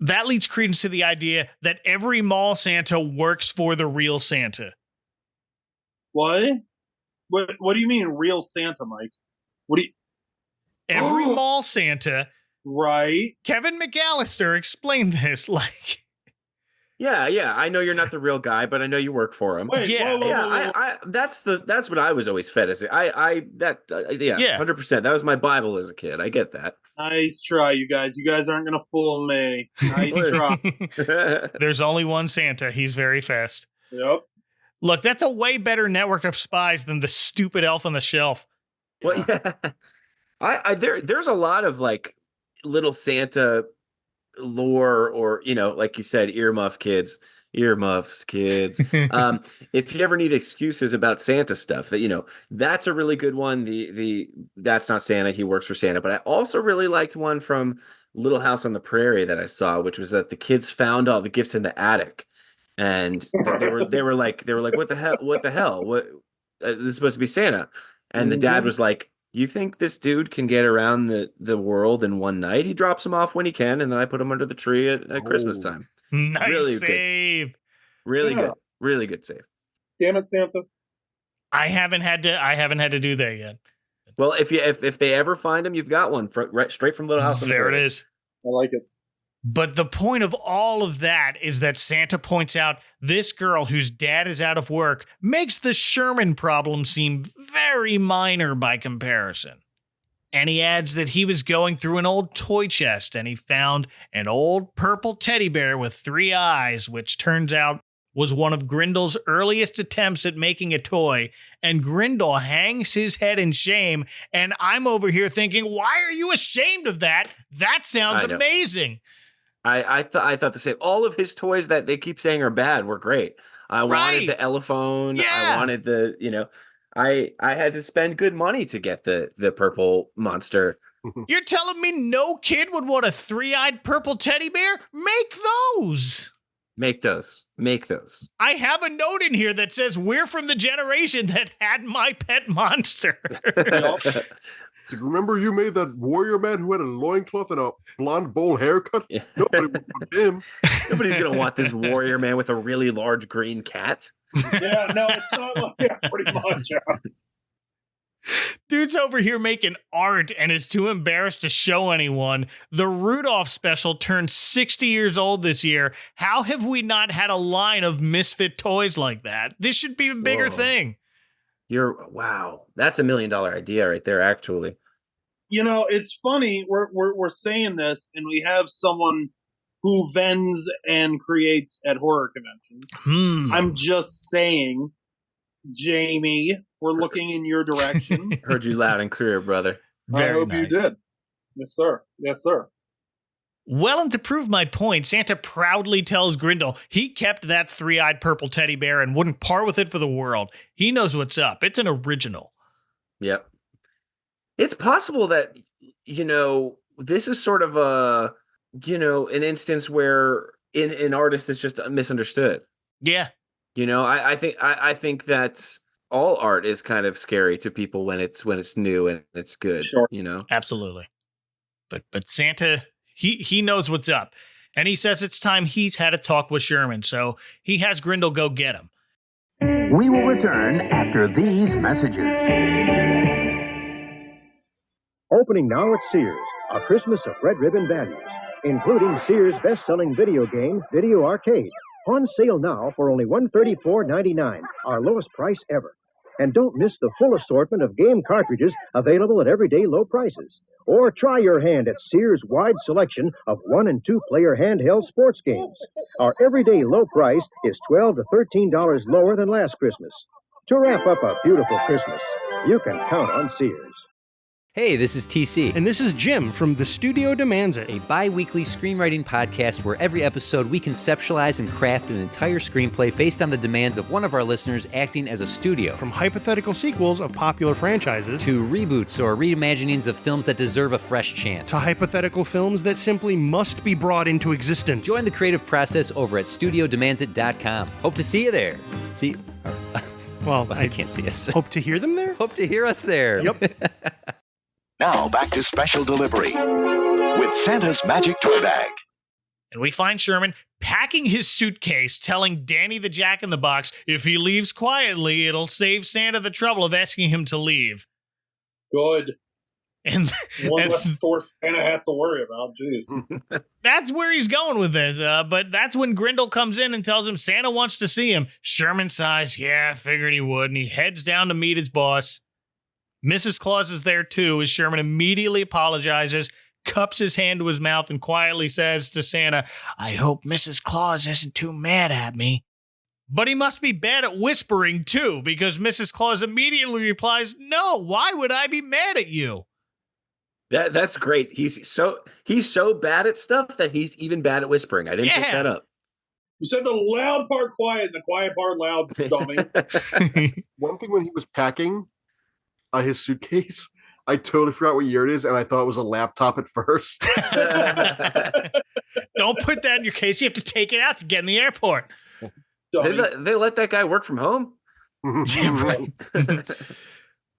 That leads credence to the idea that every mall Santa works for the real Santa. What? What do you mean, real Santa, Mike? What do you? Every mall Santa. Right. Kevin McAllister explained this. Like, yeah. I know you're not the real guy, but I know you work for him. Wait, Yeah. I that's what I was always fed as. Yeah, 100%. That was my Bible as a kid. I get that. Nice try, you guys. You guys aren't gonna fool me. Nice try. There's only one Santa. He's very fast. Yep. Look, that's a way better network of spies than the stupid elf on the shelf. Well, yeah. There's a lot of like little Santa lore, or like you said, earmuffs kids. If you ever need excuses about Santa stuff, that's a really good one. The that's not Santa, he works for Santa. But I also really liked one from Little House on the Prairie that I saw, which was that the kids found all the gifts in the attic, and they were like, what the hell? What this is supposed to be Santa? And the dad was like, you think this dude can get around the world in one night? He drops them off when he can, and then I put them under the tree at Christmas time. Nice really save. Good. Really good save. Damn it, Santa. I haven't had to do that yet. Well, if they ever find him, you've got one right straight from Little House on the Prairie. There it is. I like it. But the point of all of that is that Santa points out this girl whose dad is out of work makes the Sherman problem seem very minor by comparison. And he adds that he was going through an old toy chest and he found an old purple teddy bear with 3 eyes, which turns out was one of Grindel's earliest attempts at making a toy. And Grindel hangs his head in shame. And I'm over here thinking, why are you ashamed of that? That sounds amazing. I thought the same. All of his toys that they keep saying are bad were great. I wanted the elephone. Yeah. I wanted I had to spend good money to get the purple monster. You're telling me no kid would want a 3-eyed purple teddy bear? Make those. Make those. I have a note in here that says we're from the generation that had My Pet Monster. Remember you made that warrior man who had a loincloth and a blonde bowl haircut? Yeah. Nobody would want him. Nobody's going to want this warrior man with a really large green cat. Yeah, no, it's not like that pretty much. Dude's over here making art and is too embarrassed to show anyone. The Rudolph special turned 60 years old this year. How have we not had a line of misfit toys like that? This should be a bigger thing. Wow. That's $1 million idea right there, actually. It's funny. We're saying this, and we have someone who vends and creates at horror conventions. I'm just saying, Jamie, we're looking in your direction. Heard you loud and clear, brother. I hope you did. Yes, sir. Yes, sir. Well, and to prove my point, Santa proudly tells Grindel he kept that 3-eyed purple teddy bear and wouldn't part with it for the world. He knows what's up. It's an original. Yep. It's possible that, this is sort of an instance where an artist is just misunderstood. Yeah. I think that all art is kind of scary to people when it's new and it's good. Sure. Absolutely. But Santa, he knows what's up. And he says it's time he's had a talk with Sherman, so he has Grindel go get him. We will return after these messages. Opening now at Sears, a Christmas of red ribbon values, including Sears' best-selling video game, Video Arcade. On sale now for only $134.99, our lowest price ever. And don't miss the full assortment of game cartridges available at everyday low prices. Or try your hand at Sears' wide selection of 1- and 2-player handheld sports games. Our everyday low price is $12 to $13 lower than last Christmas. To wrap up a beautiful Christmas, you can count on Sears. Hey, this is TC. And this is Jim from The Studio Demands It, a bi-weekly screenwriting podcast where every episode we conceptualize and craft an entire screenplay based on the demands of one of our listeners acting as a studio. From hypothetical sequels of popular franchises to reboots or reimaginings of films that deserve a fresh chance. To hypothetical films that simply must be brought into existence. Join the creative process over at studiodemandsit.com. Hope to see you there. See... Well, I can't see us. Hope to hear them there? Hope to hear us there. Yep. Now back to special delivery with Santa's Magic Toy Bag. And we find Sherman packing his suitcase, telling Danny the Jack-in-the-Box if he leaves quietly, it'll save Santa the trouble of asking him to leave. Good. And one less force Santa has to worry about. Jeez. That's where he's going with this. But that's when Grindle comes in and tells him Santa wants to see him. Sherman sighs, yeah, I figured he would, and he heads down to meet his boss. Mrs. Claus is there too, as Sherman immediately apologizes, cups his hand to his mouth, and quietly says to Santa, I hope Mrs. Claus isn't too mad at me. But he must be bad at whispering too, because Mrs. Claus immediately replies, no, why would I be mad at you? That's great. He's so bad at stuff that he's even bad at whispering. I didn't pick that up. You said the loud part quiet and the quiet part loud, dummy. One thing when he was packing his suitcase, I totally forgot what year it is, and I thought it was a laptop at first. Don't put that in your case. You have to take it out to get in the airport. They let that guy work from home? Yeah, right.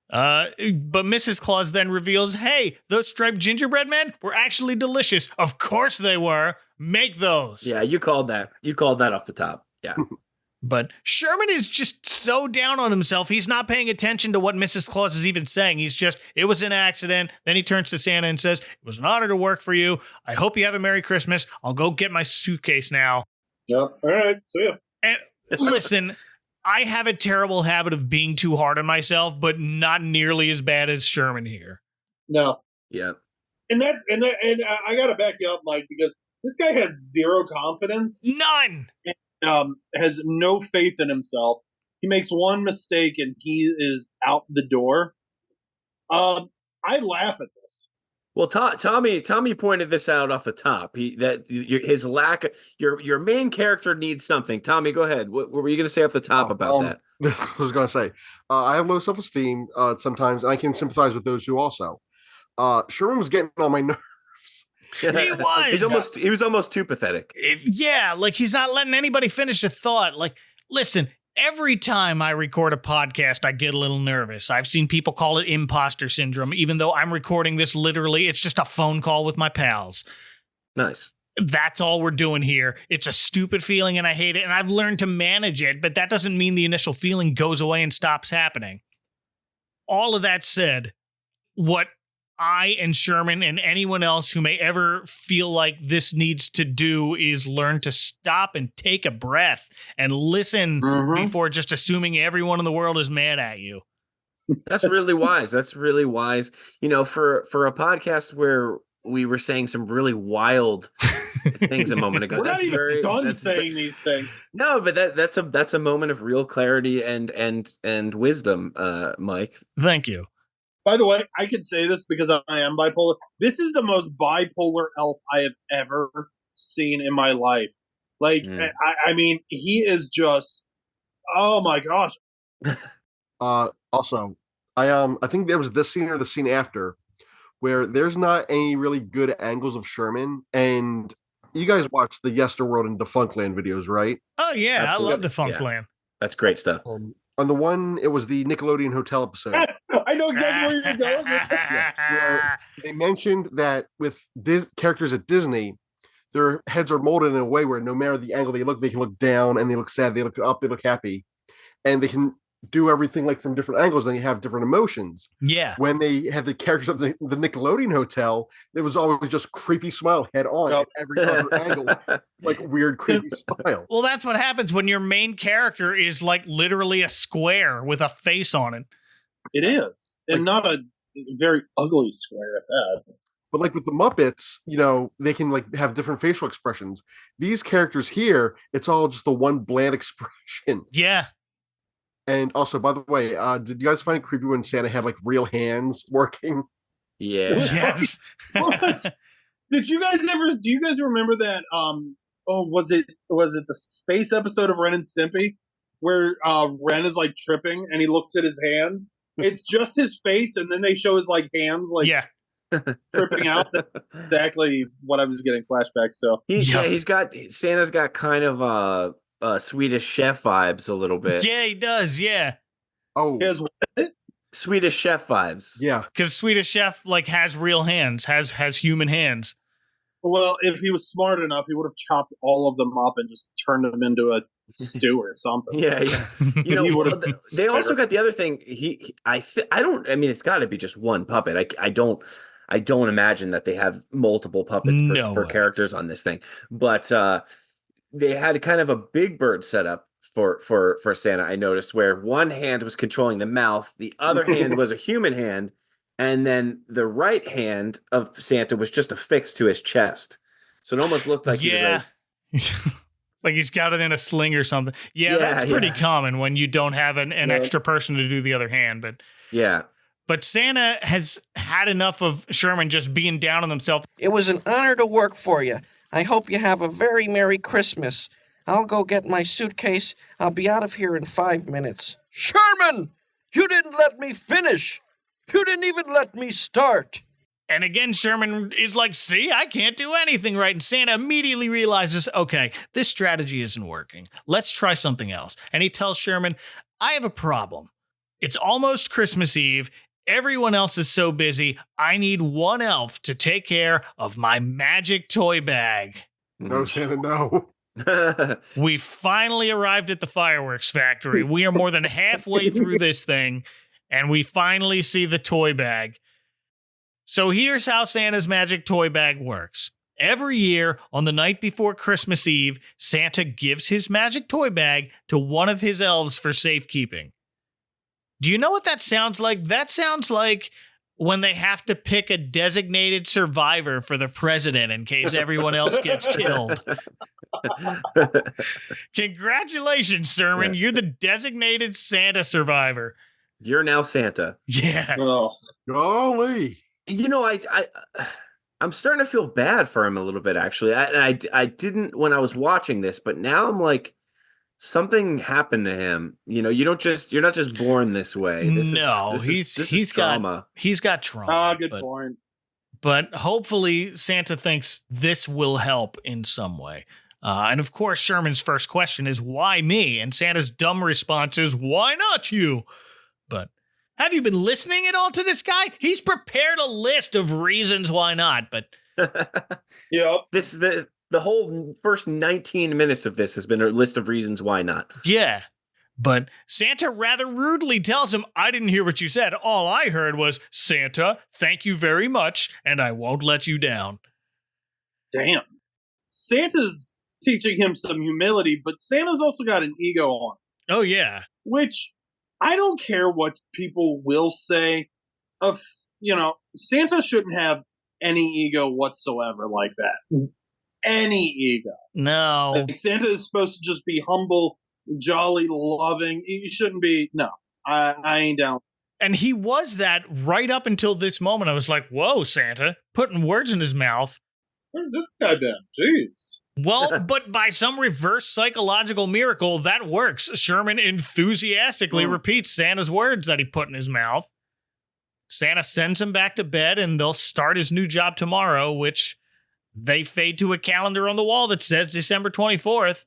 But Mrs. Claus then reveals, hey, those striped gingerbread men were actually delicious. Of course they were. Make those. Yeah, you called that. You called that off the top. Yeah. But Sherman is just so down on himself. He's not paying attention to what Mrs. Claus is even saying. He's just, it was an accident. Then he turns to Santa and says, it was an honor to work for you. I hope you have a Merry Christmas. I'll go get my suitcase now. Yep. All right. See ya. And listen, I have a terrible habit of being too hard on myself, but not nearly as bad as Sherman here. No. Yeah. And I got to back you up, Mike, because this guy has zero confidence. None. Has no faith in himself. He makes one mistake and he is out the door. I laugh at this. Well, Tommy pointed this out off the top. His lack of your main character needs something. Tommy, go ahead. What were you going to say off the top about that? I was going to say, I have low self-esteem sometimes, and I can sympathize with those who also. Sherman was getting on my nerves. He was. He was almost too pathetic. Yeah, like he's not letting anybody finish a thought. Like, listen, every time I record a podcast, I get a little nervous. I've seen people call it Imposter Syndrome, even though I'm recording this literally. It's just a phone call with my pals. Nice. That's all we're doing here. It's a stupid feeling and I hate it, and I've learned to manage it, but that doesn't mean the initial feeling goes away and stops happening. All of that said, what I and Sherman and anyone else who may ever feel like this needs to do is learn to stop and take a breath and listen before just assuming everyone in the world is mad at you. That's really wise. That's really wise. You know, for a podcast where we were saying some really wild things a moment ago. We're not even done saying these things. No, but that's a moment of real clarity and wisdom, Mike. Thank you. By the way, I can say this because I am bipolar. This is the most bipolar elf I have ever seen in my life. Like, I mean, he is just, oh my gosh. Also, I think there was this scene or the scene after where there's not any really good angles of Sherman, and you guys watched the Yesterworld and Defunctland videos, right? Oh yeah, Absolutely. I love Defunctland. Yeah. That's great stuff. On the one, it was the Nickelodeon Hotel episode. Yes, I know exactly where you're going. Where they mentioned that with characters at Disney, their heads are molded in a way where no matter the angle they can look down and they look sad, they look up, they look happy, and they can do everything like from different angles, and you have different emotions. Yeah. When they had the characters of the Nickelodeon Hotel, there was always just creepy smile head on at every other angle, like weird creepy smile. Well, that's what happens when your main character is like literally a square with a face on it. It is, and not a very ugly square at that. But like with the Muppets, you know, they can like have different facial expressions. These characters here, it's all just the one bland expression. Yeah. And also, by the way, did you guys find it creepy when Santa had like real hands working? Yeah. Yes. Did you guys ever? Do you guys remember that? Was it the space episode of Ren and Stimpy where Ren is like tripping and he looks at his hands? It's just his face, and then they show his like hands like tripping out. That's exactly what I was getting flashbacks to. Santa's got kind of Swedish Chef vibes a little bit. Yeah, he does. Yeah. Oh, he has what? Swedish Chef vibes. Yeah, because Swedish Chef like has real hands, has human hands. Well, if he was smart enough, he would have chopped all of them up and just turned them into a stew or something. Yeah. You know, they also got the other thing. I mean, it's got to be just one puppet. I don't imagine that they have multiple puppets for characters on this thing. But they had kind of a Big Bird setup for Santa. I noticed where one hand was controlling the mouth, the other hand was a human hand. And then the right hand of Santa was just affixed to his chest. So it almost looked like he was like... like he's got it in a sling or something. Yeah, that's pretty common when you don't have an extra person to do the other hand. But Santa has had enough of Sherman just being down on himself. It was an honor to work for you. I hope you have a very Merry Christmas. I'll go get my suitcase. I'll be out of here in 5 minutes. Sherman! You didn't let me finish! You didn't even let me start. And again, Sherman is like, see, I can't do anything right. And Santa immediately realizes, okay, this strategy isn't working. Let's try something else. And he tells Sherman, I have a problem. It's almost Christmas Eve. Everyone else is so busy. I need one elf to take care of my magic toy bag. No, Santa, no. We finally arrived at the fireworks factory. We are more than halfway through this thing. And we finally see the toy bag. So here's how Santa's magic toy bag works. Every year, on the night before Christmas Eve, Santa gives his magic toy bag to one of his elves for safekeeping. Do you know what that sounds like? That sounds like when they have to pick a designated survivor for the president in case everyone else gets killed. Congratulations, Sherman. You're the designated Santa survivor. You're now Santa. Yeah. Oh, golly. You know, I'm starting to feel bad for him a little bit, actually. I didn't when I was watching this, but now I'm like, something happened to him. You know, you're not just born this way. He's got trauma. Good point. But hopefully Santa thinks this will help in some way. And of course, Sherman's first question is, why me? And Santa's dumb response is, why not you? But have you been listening at all to this guy? He's prepared a list of reasons why not, but the whole first 19 minutes of this has been a list of reasons why not. Yeah. But Santa rather rudely tells him, I didn't hear what you said. All I heard was, Santa, thank you very much, and I won't let you down. Damn. Santa's teaching him some humility, but Santa's also got an ego on him. Oh, yeah. Which I don't care what people will say. Santa shouldn't have any ego whatsoever like that. Any ego. No. Like, Santa is supposed to just be humble, jolly, loving. You shouldn't be. No, I ain't down. And he was that right up until this moment. I was like, whoa, Santa, putting words in his mouth. Where's this guy been? Jeez. Well, but by some reverse psychological miracle, that works. Sherman enthusiastically repeats Santa's words that he put in his mouth. Santa sends him back to bed, and they'll start his new job tomorrow, which they fade to a calendar on the wall that says December 24th.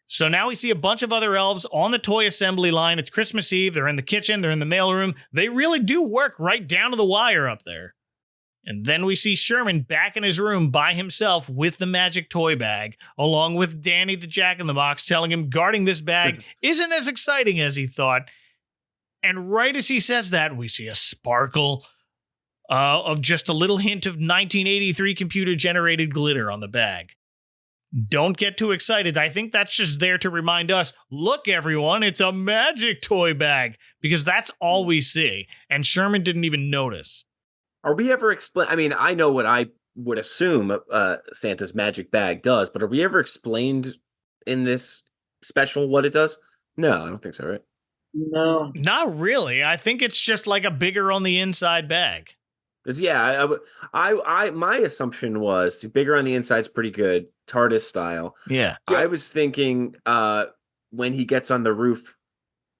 So now we see a bunch of other elves on the toy assembly line. It's Christmas Eve. They're in the kitchen. They're in the mailroom. They really do work right down to the wire up there. And then we see Sherman back in his room by himself with the magic toy bag, along with Danny the Jack-in-the-Box telling him guarding this bag isn't as exciting as he thought. And right as he says that, we see a sparkle of just a little hint of 1983 computer-generated glitter on the bag. Don't get too excited. I think that's just there to remind us, look, everyone, it's a magic toy bag, because that's all we see. And Sherman didn't even notice. Are we ever explain? I mean, I know what I would assume Santa's magic bag does, but are we ever explained in this special what it does? No, I don't think so, right? No. Not really. I think it's just like a bigger on the inside bag. 'Cause, yeah, my assumption was bigger on the inside's pretty good, TARDIS style. Yeah. I was thinking when he gets on the roof,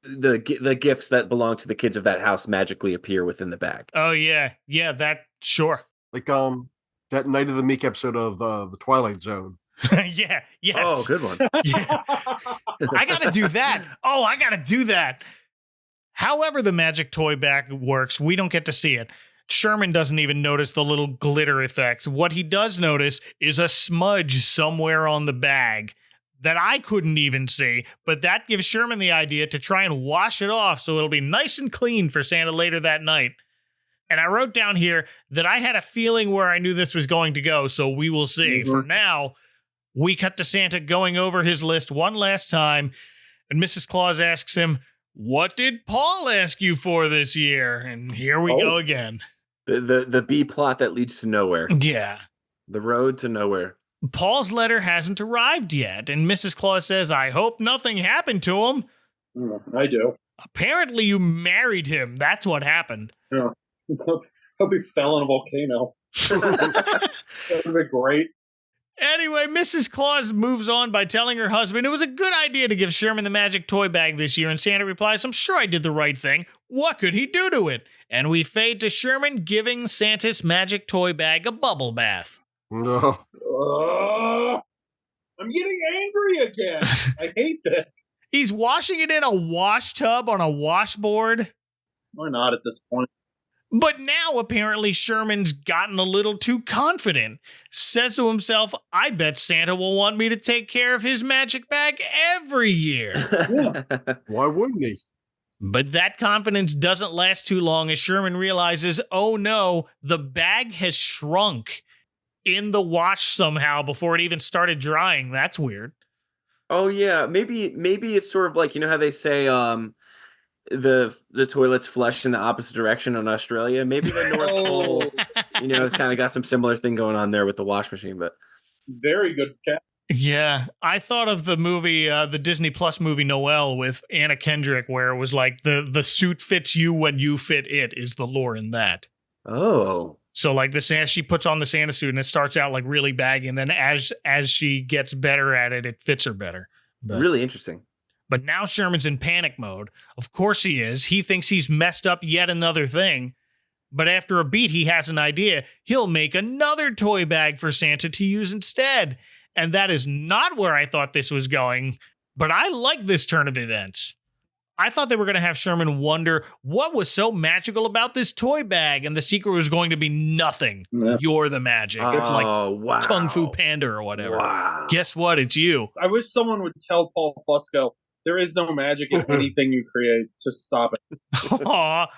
the gifts that belong to the kids of that house magically appear within the bag. Oh yeah, that sure. Like that Night of the Meek episode of the Twilight Zone. Yeah, yes. Oh, good one. Yeah. I gotta do that. Oh, I gotta do that. However the magic toy bag works, we don't get to see it. Sherman doesn't even notice the little glitter effect. What he does notice is a smudge somewhere on the bag that I couldn't even see, but that gives Sherman the idea to try and wash it off so it'll be nice and clean for Santa later that night. And I wrote down here that I had a feeling where I knew this was going to go, so we will see. Mm-hmm. For now, we cut to Santa going over his list one last time, and Mrs. Claus asks him, "What did Paul ask you for this year?" And here we go again. The B plot that leads to nowhere. Yeah. The road to nowhere. Paul's letter hasn't arrived yet, and Mrs. Claus says, "I hope nothing happened to him." I do. Apparently you married him. That's what happened. Yeah. Hope he fell in a volcano. That would be great. Anyway, Mrs. Claus moves on by telling her husband it was a good idea to give Sherman the magic toy bag this year, and Santa replies, "I'm sure I did the right thing. What could he do to it?" And we fade to Sherman giving Santa's magic toy bag a bubble bath. No. I'm getting angry again. I hate this. He's washing it in a wash tub on a washboard. Why not at this point? But now, apparently, Sherman's gotten a little too confident. Says to himself, "I bet Santa will want me to take care of his magic bag every year." Why wouldn't he? But that confidence doesn't last too long as Sherman realizes, oh no, the bag has shrunk in the wash somehow before it even started drying. That's weird. Oh yeah, maybe it's sort of like, you know how they say the toilets flush in the opposite direction in Australia. Maybe the North Pole, it's kind of got some similar thing going on there with the wash machine. But very good cat. Yeah, I thought of the movie, the Disney Plus movie Noelle with Anna Kendrick, where it was like the suit fits you when you fit it is the lore in that. Oh. So like she puts on the Santa suit and it starts out like really baggy, and then as she gets better at it, it fits her better. But really interesting. But now Sherman's in panic mode. Of course he is. He thinks he's messed up yet another thing. But after a beat, he has an idea. He'll make another toy bag for Santa to use instead. And that is not where I thought this was going. But I like this turn of events. I thought they were going to have Sherman wonder what was so magical about this toy bag. And the secret was going to be nothing. Yeah. You're the magic. It's like wow. Kung Fu Panda or whatever. Wow. Guess what? It's you. I wish someone would tell Paul Fusco, there is no magic in anything you create, so stop it. Aww.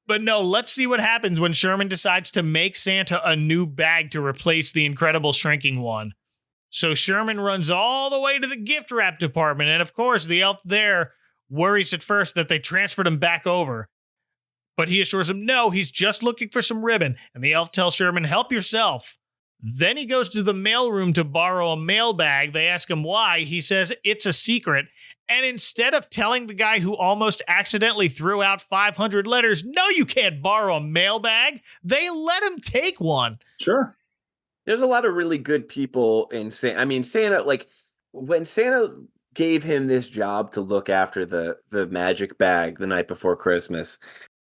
But no, let's see what happens when Sherman decides to make Santa a new bag to replace the incredible shrinking one. So Sherman runs all the way to the gift wrap department, and of course the elf there worries at first that they transferred him back over. But he assures him no, he's just looking for some ribbon, and the elf tells Sherman, help yourself. Then he goes to the mailroom to borrow a mail bag. They ask him why. He says it's a secret. And instead of telling the guy who almost accidentally threw out 500 letters, no, you can't borrow a mail bag, they let him take one. Sure. There's a lot of really good people in Santa. I mean, Santa, like, when Santa gave him this job to look after the magic bag the night before Christmas,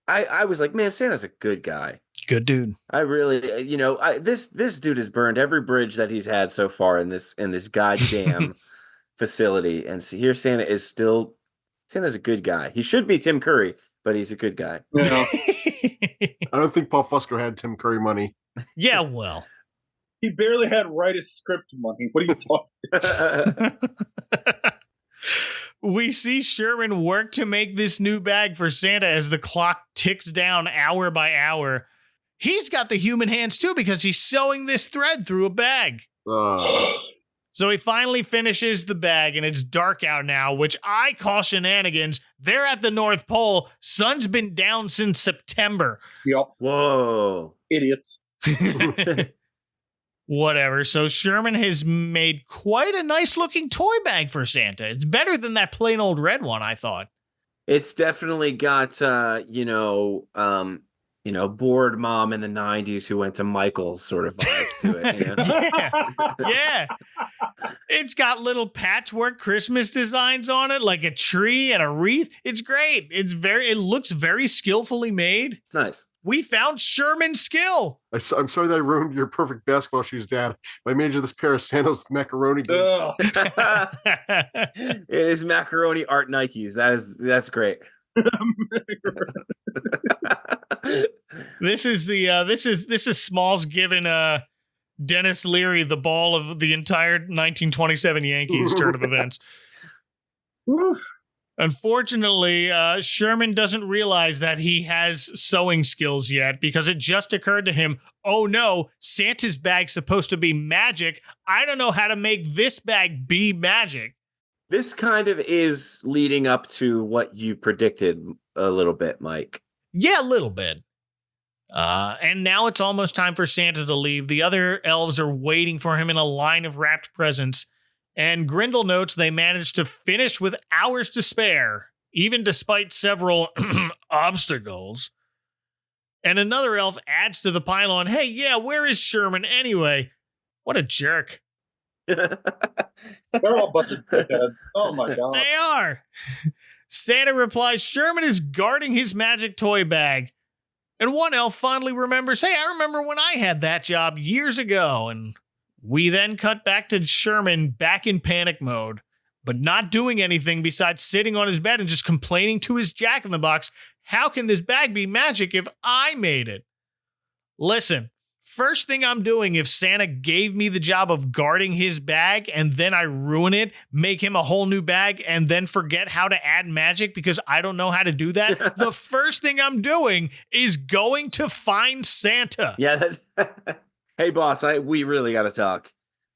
I was like, man, Santa's a good guy. Good dude. I really, this dude has burned every bridge that he's had so far in this goddamn facility. And here Santa's a good guy. He should be Tim Curry, but he's a good guy. Yeah. I don't think Paul Fusco had Tim Curry money. Yeah, well. He barely had write a script money. What are you talking about? We see Sherman work to make this new bag for Santa as the clock ticks down hour by hour. He's got the human hands too because he's sewing this thread through a bag. So he finally finishes the bag and it's dark out now, which I call shenanigans. They're at the North Pole. Sun's been down since September. Yep. Whoa. Idiots. Whatever. So Sherman has made quite a nice looking toy bag for Santa. It's better than that plain old red one, I thought. It's definitely got, bored mom in the 90s who went to Michael sort of vibes to it. Yeah. It's got little patchwork Christmas designs on it, like a tree and a wreath. It's great. It looks very skillfully made. It's nice. We found Sherman's skill. I'm sorry that I ruined your perfect basketball shoes, Dad. I made you this pair of sandals with macaroni. It is macaroni art Nikes. That's great. This is Smalls giving Dennis Leary the ball of the entire 1927 Yankees turn of events. Unfortunately, Sherman doesn't realize that he has sewing skills yet because it just occurred to him, oh no, Santa's bag's supposed to be magic. I don't know how to make this bag be magic. This kind of is leading up to what you predicted a little bit, Mike. Yeah, a little bit. And now it's almost time for Santa to leave. The other elves are waiting for him in a line of wrapped presents. And Grindel notes they managed to finish with hours to spare, even despite several obstacles. And another elf adds to the pylon, hey, yeah, where is Sherman anyway? What a jerk. They're all a bunch of dickheads. Oh my god. They are. Santa replies, Sherman is guarding his magic toy bag. And one elf fondly remembers, hey, I remember when I had that job years ago. And we then cut back to Sherman back in panic mode, but not doing anything besides sitting on his bed and just complaining to his Jack-in-the-Box, how can this bag be magic if I made it? Listen, first thing I'm doing if Santa gave me the job of guarding his bag and then I ruin it, make him a whole new bag, and then forget how to add magic because I don't know how to do that, the first thing I'm doing is going to find Santa. Yeah. Hey, boss, we really got to talk.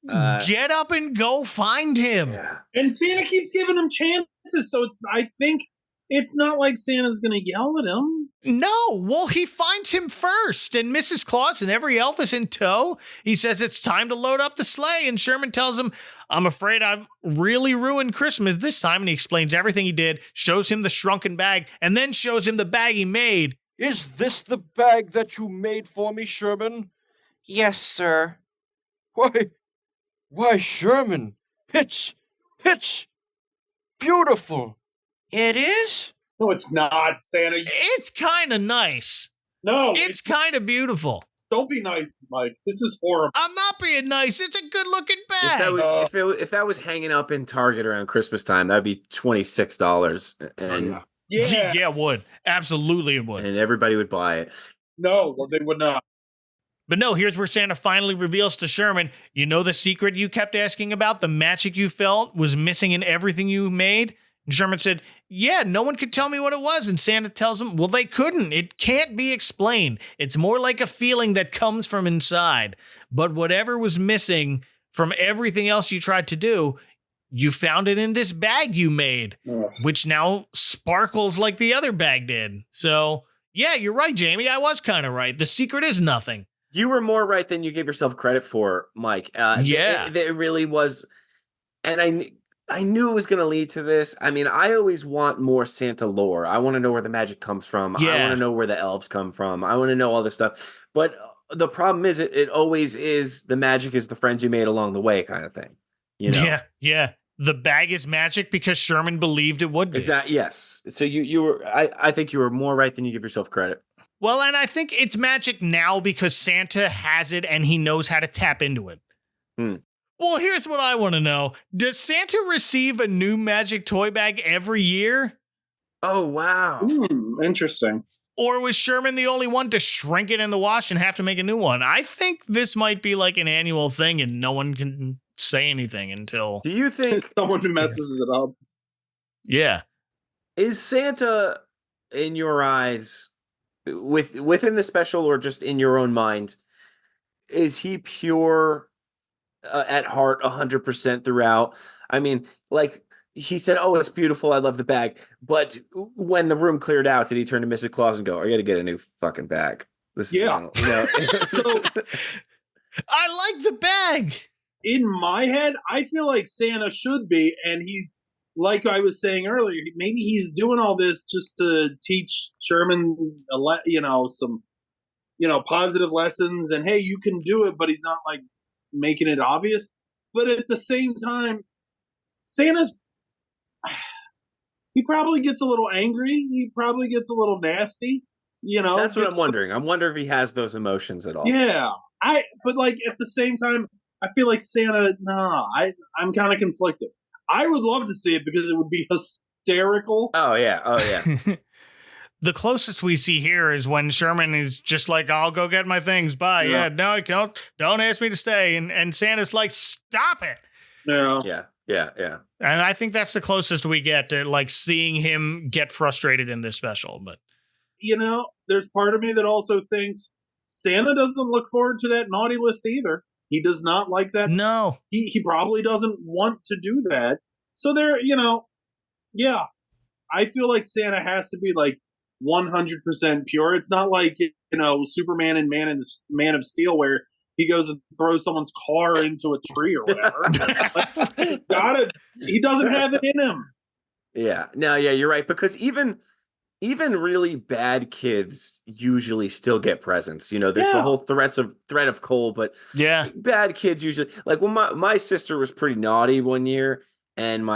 Get up and go find him. Yeah. And Santa keeps giving him chances, so I think it's not like Santa's going to yell at him. No, well, he finds him first, and Mrs. Claus and every elf is in tow. He says it's time to load up the sleigh, and Sherman tells him, I'm afraid I've really ruined Christmas this time, and he explains everything he did, shows him the shrunken bag, and then shows him the bag he made. Is this the bag that you made for me, Sherman? Yes, sir. Why, Sherman, it's beautiful. It is? No, it's not, Santa. It's kind of nice. No. It's kind of beautiful. Don't be nice, Mike. This is horrible. I'm not being nice. It's a good-looking bag. If that was hanging up in Target around Christmas time, that'd be $26. And yeah, it would. Absolutely it would. And everybody would buy it. No, well, they would not. But no, here's where Santa finally reveals to Sherman, you know the secret you kept asking about? The magic you felt was missing in everything you made? And Sherman said, yeah, no one could tell me what it was. And Santa tells him, well, they couldn't. It can't be explained. It's more like a feeling that comes from inside. But whatever was missing from everything else you tried to do, you found it in this bag you made, which now sparkles like the other bag did. So, yeah, you're right, Jamie. I was kind of right. The secret is nothing. You were more right than you gave yourself credit for, Mike. It really was. And I knew it was going to lead to this. I mean, I always want more Santa lore. I want to know where the magic comes from. Yeah. I want to know where the elves come from. I want to know all this stuff. But the problem is it always is the magic is the friends you made along the way kind of thing. You know? Yeah. The bag is magic because Sherman believed it would be. Exactly. Yes. So you were, I think you were more right than you give yourself credit. Well, and I think it's magic now because Santa has it and he knows how to tap into it. Well, here's what I want to know. Does Santa receive a new magic toy bag every year? Oh, wow. Interesting. Or was Sherman the only one to shrink it in the wash and have to make a new one? I think this might be like an annual thing and no one can say anything until... Do you think... someone messes it up? Yeah. Is Santa, in your eyes... within the special or just in your own mind, is he pure at heart 100% throughout? I mean, like he said, oh, it's beautiful, I love the bag. But when the room cleared out, did he turn to Mrs. Claus and go, I got to get a new fucking bag? I like the bag. In my head, I feel like Santa should be, and he's, like I was saying earlier, maybe he's doing all this just to teach Sherman, some positive lessons and, hey, you can do it, but he's not like making it obvious. But at the same time, Santa's, he probably gets a little angry. He probably gets a little nasty. That's what I'm wondering. I'm wondering if he has those emotions at all. Yeah. But like at the same time, I feel like Santa, I'm kind of conflicted. I would love to see it because it would be hysterical. Oh yeah. The closest we see here is when Sherman is just like, I'll go get my things. Bye. Yeah, no, don't ask me to stay. And Santa's like, stop it. Yeah. And I think that's the closest we get to like seeing him get frustrated in this special. But there's part of me that also thinks Santa doesn't look forward to that naughty list either. He does not like that. No. He probably doesn't want to do that. So there, yeah. I feel like Santa has to be like 100% pure. It's not like, Superman and Man of Steel where he goes and throws someone's car into a tree or whatever. He doesn't have it in him. Yeah. No, yeah, you're right. Because even really bad kids usually still get presents. There's the whole threat of coal, but bad kids usually, like when my sister was pretty naughty one year, and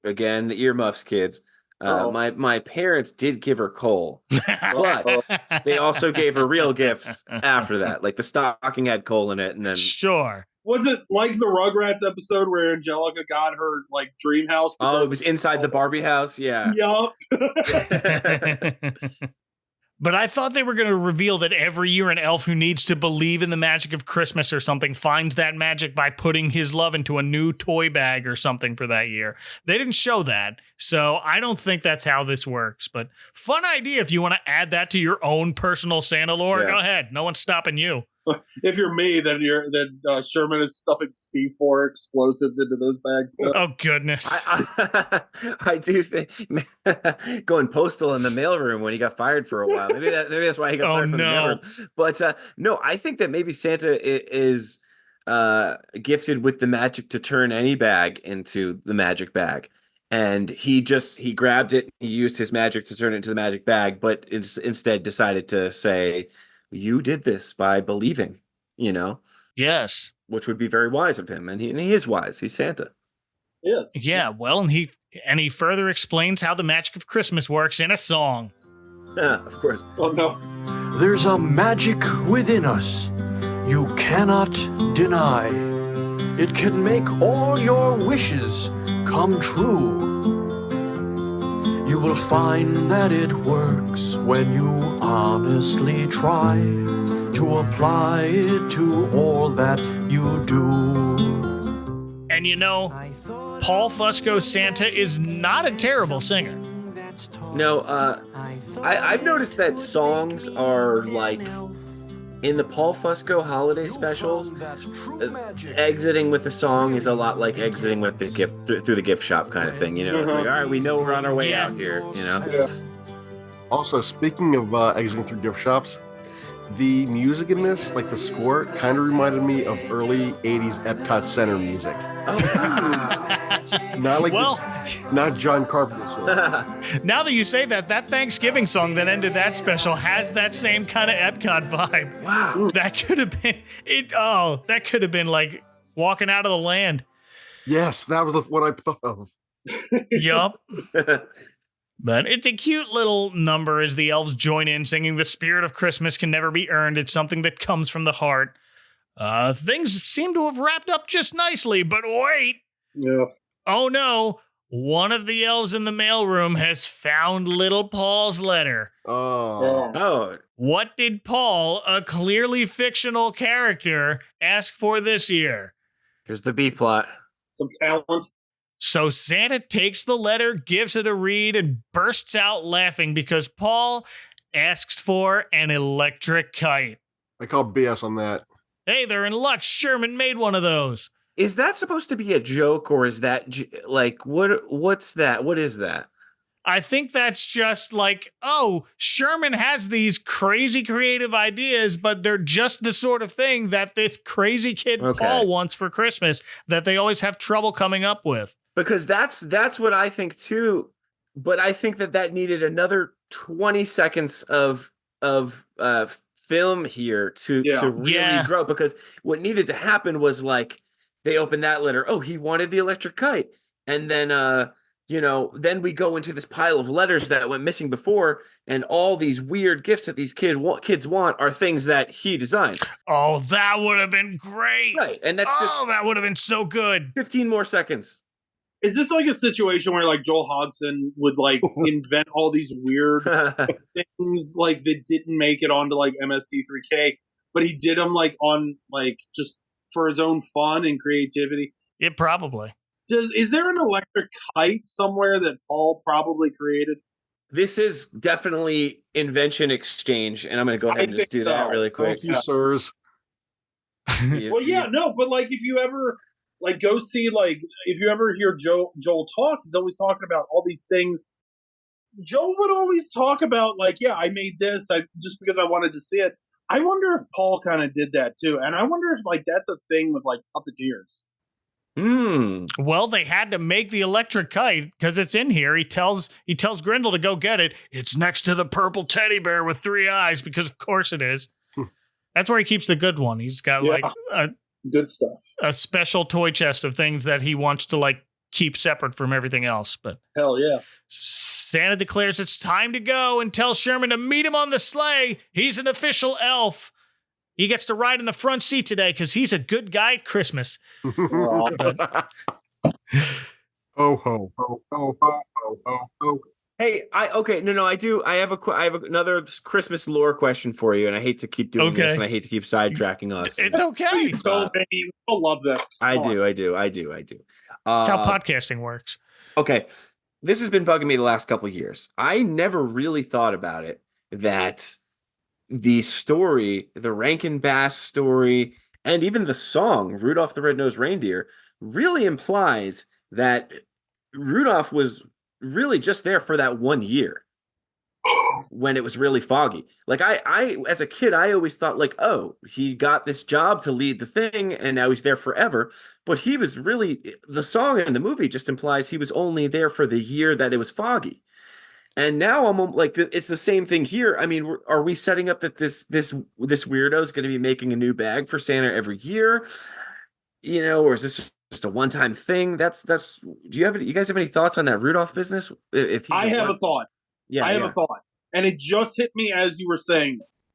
again, the earmuffs kids. My parents did give her coal, but they also gave her real gifts after that. Like the stocking had coal in it, and then sure. Was it like the Rugrats episode where Angelica got her like dream house? Oh, it was inside the Barbie house. Yeah. Yup. But I thought they were going to reveal that every year an elf who needs to believe in the magic of Christmas or something finds that magic by putting his love into a new toy bag or something for that year. They didn't show that, so I don't think that's how this works. But fun idea if you want to add that to your own personal Santa lore. Go ahead. No one's stopping you. If you're me, then Sherman is stuffing C4 explosives into those bags. Too. Oh goodness! I do think going postal in the mailroom when he got fired for a while. Maybe that's why he got fired from the mailroom. But no, I think that maybe Santa is gifted with the magic to turn any bag into the magic bag. And he grabbed it. He used his magic to turn it into the magic bag, but instead decided to say, you did this by believing, Yes. Which would be very wise of him. And he is wise. He's Santa. Yes. Yeah. Well, and he further explains how the magic of Christmas works in a song. Of course. Oh, no. There's a magic within us you cannot deny. It can make all your wishes come true. You will find that it works when you honestly try to apply it to all that you do. And Paul Fusco's Santa is not a terrible singer. No, I've noticed that songs are like in the Paul Fusco holiday specials, exiting with a song is a lot like exiting with the gift through the gift shop kind of thing. It's like, all right, we know we're on our way out here. Yeah. Also, speaking of exiting through gift shops, the music in this, like the score, kind of reminded me of early '80s Epcot Center music. Not John Carpenter's song. Now that you say that Thanksgiving song that ended that special has that same kind of Epcot vibe. Wow. That could have been it. Oh, that could have been like walking out of the land. Yes, that was what I thought of. Yup. But it's a cute little number as the elves join in singing the spirit of Christmas can never be earned. It's something that comes from the heart. Things seem to have wrapped up just nicely, but wait. Yeah. Oh no. One of the elves in the mailroom has found little Paul's letter. Oh. What did Paul, a clearly fictional character, ask for this year? Here's the B plot. Some talent. So Santa takes the letter, gives it a read, and bursts out laughing because Paul asks for an electric kite. I call BS on that. Hey, they're in luck. Sherman made one of those. Is that supposed to be a joke, or is that like what's that? What is that? I think that's just like, oh, Sherman has these crazy creative ideas, but they're just the sort of thing that this crazy kid Paul wants for Christmas that they always have trouble coming up with. Because that's what I think too. But I think that needed another 20 seconds of of film here to really grow, because what needed to happen was like they opened that letter. Oh, he wanted the electric kite, and then then we go into this pile of letters that went missing before, and all these weird gifts that these kids want are things that he designed. Oh, that would have been great. Right, and that's that would have been so good. 15 more seconds. Is this like a situation where like Joel Hodgson would like invent all these weird things like that didn't make it onto like MST3K, but he did them like on like just for his own fun and creativity? It probably. Is there an electric kite somewhere that Paul probably created? This is definitely invention exchange, and I'm going to go ahead and just do that really quick. Thank you, sirs. Well, yeah, no, but like if you ever like go see like if you ever hear Joel talk, he's always talking about all these things. Joel would always talk about like, yeah, I made this just because I wanted to see it. I wonder if Paul kind of did that too, and I wonder if like that's a thing with like puppeteers. Well, they had to make the electric kite because it's in here. He tells Grindel to go get it. It's next to the purple teddy bear with 3 eyes, because of course it is. That's where he keeps the good one. He's got like good stuff, a special toy chest of things that he wants to like keep separate from everything else. But hell yeah. Santa declares it's time to go and tells Sherman to meet him on the sleigh. He's an official elf. He gets to ride in the front seat today because he's a good guy at Christmas. Ho, ho, ho, ho, ho, ho, ho. Hey, I have another Christmas lore question for you, and I hate to keep doing this, and I hate to keep sidetracking us. It's okay. You'll love this. I do. That's how podcasting works. Okay, this has been bugging me the last couple of years. I never really thought about it, that the story, the Rankin Bass story, and even the song Rudolph the Red-Nosed Reindeer really implies that Rudolph was really just there for that 1 year when it was really foggy. Like I as a kid, I always thought like, oh, he got this job to lead the thing and now he's there forever. But he was really, the song and the movie just implies he was only there for the year that it was foggy. And now I'm like, it's the same thing here. I mean, are we setting up that this weirdo is going to be making a new bag for Santa every year? Or is this just a one-time thing? Do you guys have any thoughts on that Rudolph business? I have a thought. Yeah, I have a thought. And it just hit me as you were saying this.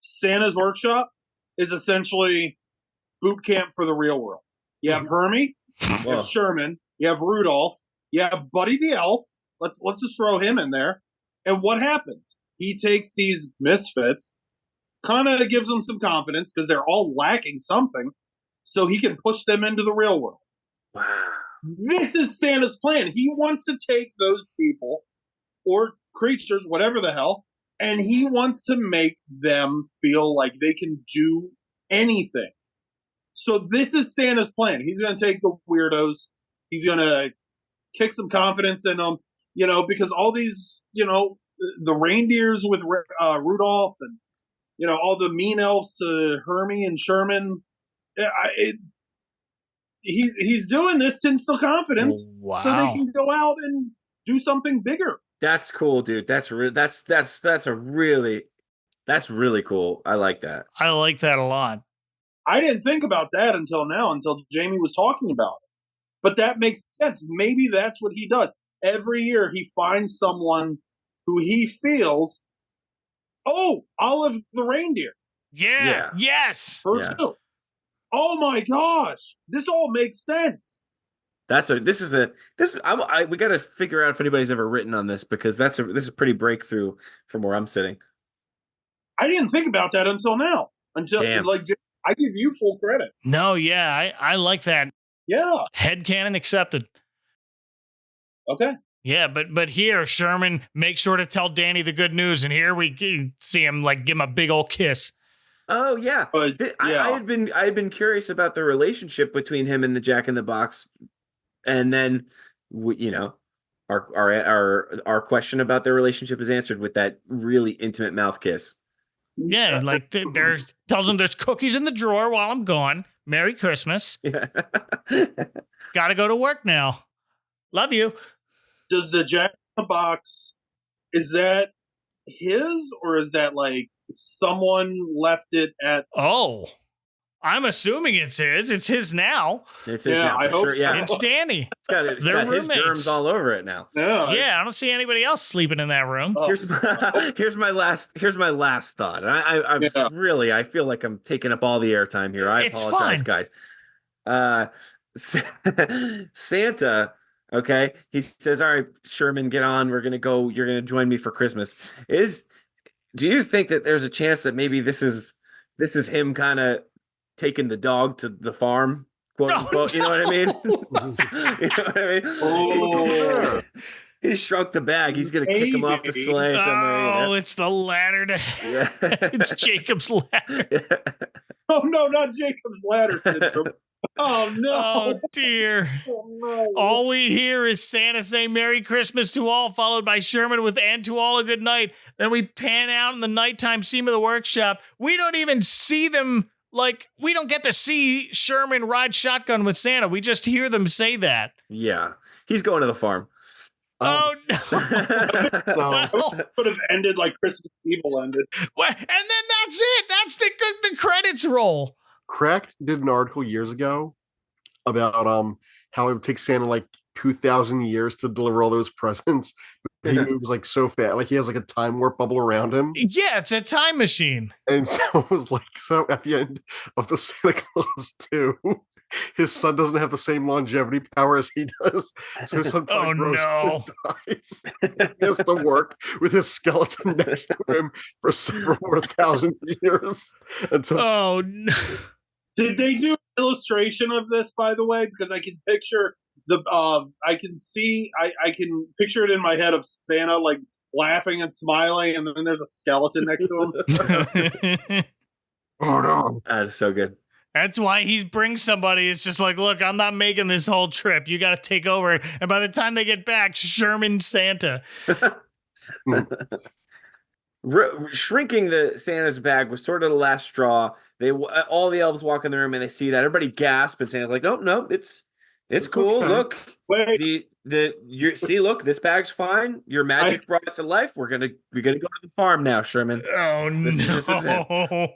Santa's Workshop is essentially boot camp for the real world. You have Hermie, you have Sherman, you have Rudolph, you have Buddy the Elf. Let's just throw him in there. And what happens? He takes these misfits, kind of gives them some confidence because they're all lacking something, so he can push them into the real world. Wow. This is Santa's plan. He wants to take those people or creatures, whatever the hell, and he wants to make them feel like they can do anything. So this is Santa's plan. He's going to take the weirdos. He's going to kick some confidence in them. Because all these, the reindeers with Rudolph and, all the mean elves to Hermie and Sherman, he's doing this to instill confidence so they can go out and do something bigger. That's cool, dude. That's really cool. I like that. I like that a lot. I didn't think about that until Jamie was talking about it. But that makes sense. Maybe that's what he does. Every year he finds someone who he feels, Olive the reindeer. Yeah. Yes. Two. Oh my gosh. This all makes sense. We got to figure out if anybody's ever written on this, because this is pretty breakthrough from where I'm sitting. I didn't think about that until now. I give you full credit. No, yeah, I like that. Yeah. Headcanon accepted. Okay. Yeah, but here Sherman makes sure to tell Danny the good news, and here we see him like give him a big old kiss. Oh yeah, I had been curious about the relationship between him and the Jack in the Box, and then our question about their relationship is answered with that really intimate mouth kiss. Yeah, like tells him there's cookies in the drawer while I'm gone. Merry Christmas. Yeah. Gotta go to work now. Love you. Does the Jack in the Box, is that his, or is that like someone left it at? Oh, I'm assuming it's his. It's his now. It's his now. For sure. Yeah, it's Danny. It's got his germs all over it now. Yeah, I don't see anybody else sleeping in that room. Here's my last thought. I'm really, I feel like I'm taking up all the airtime here. I apologize, guys. Santa, okay, he says, all right, Sherman, get on. We're gonna go. You're gonna join me for Christmas. Do you think that there's a chance that maybe this is him kind of taking the dog to the farm, quote unquote? You know what I mean? You know what I mean? Oh. He shrunk the bag. He's gonna kick him off the sleigh somewhere. Oh, it's the ladder. It's Jacob's ladder. Oh no, not Jacob's ladder syndrome. Oh no! Oh dear! Oh, no. All we hear is Santa say "Merry Christmas" to all, followed by Sherman with "And to all a good night." Then we pan out in the nighttime scene of the workshop. We don't even see them. Like, we don't get to see Sherman ride shotgun with Santa. We just hear them say that. Yeah, he's going to the farm. Oh no! Could have ended like Christmas Evil ended. And then that's it. That's the credits roll. Cracked did an article years ago about how it would take Santa like 2,000 years to deliver all those presents. He moves like so fast, like he has like a time warp bubble around him. Yeah, it's a time machine. And so it was like, so at the end of the Santa Claus 2, his son doesn't have the same longevity power as he does. So his son grows and dies. He has to work with his skeleton next to him for several more thousand years. Oh no. Did they do an illustration of this, by the way? Because I can picture I can picture it in my head of Santa like laughing and smiling, and then there's a skeleton next to him. Oh no. That's so good. That's why he brings somebody. It's just like, look, I'm not making this whole trip. You got to take over. And by the time they get back, Sherman Santa. Shrinking the Santa's bag was sort of the last straw. All the elves walk in the room and they see that. Everybody gasp, and Santa's like, no, it's cool. Okay. Look, look, this bag's fine. Your magic brought it to life. We're gonna go to the farm now, Sherman. Oh This is it.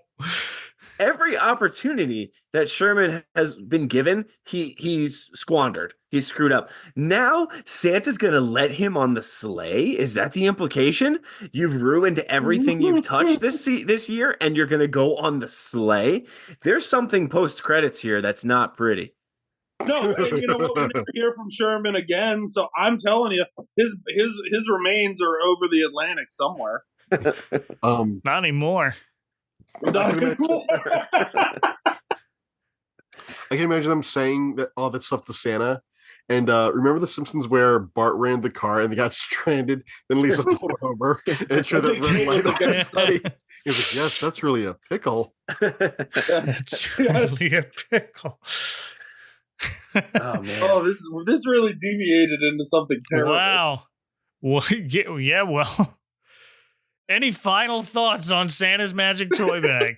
Every opportunity that Sherman has been given, he's squandered. He's screwed up. Now Santa's gonna let him on the sleigh. Is that the implication? You've ruined everything you've touched this year, and you're gonna go on the sleigh. There's something post credits here that's not pretty. No, and you know what? We never hear from Sherman again. So I'm telling you, his remains are over the Atlantic somewhere. Not anymore. I can imagine them saying that all that stuff to Santa. And remember The Simpsons where Bart ran the car and they got stranded? Then Lisa told Homer and showed that red light on his face. He was like, yes, that's really a pickle. It's really a pickle. Oh man! Oh, this really deviated into something terrible. Wow. Well, yeah. Well. Any final thoughts on Santa's magic toy bag?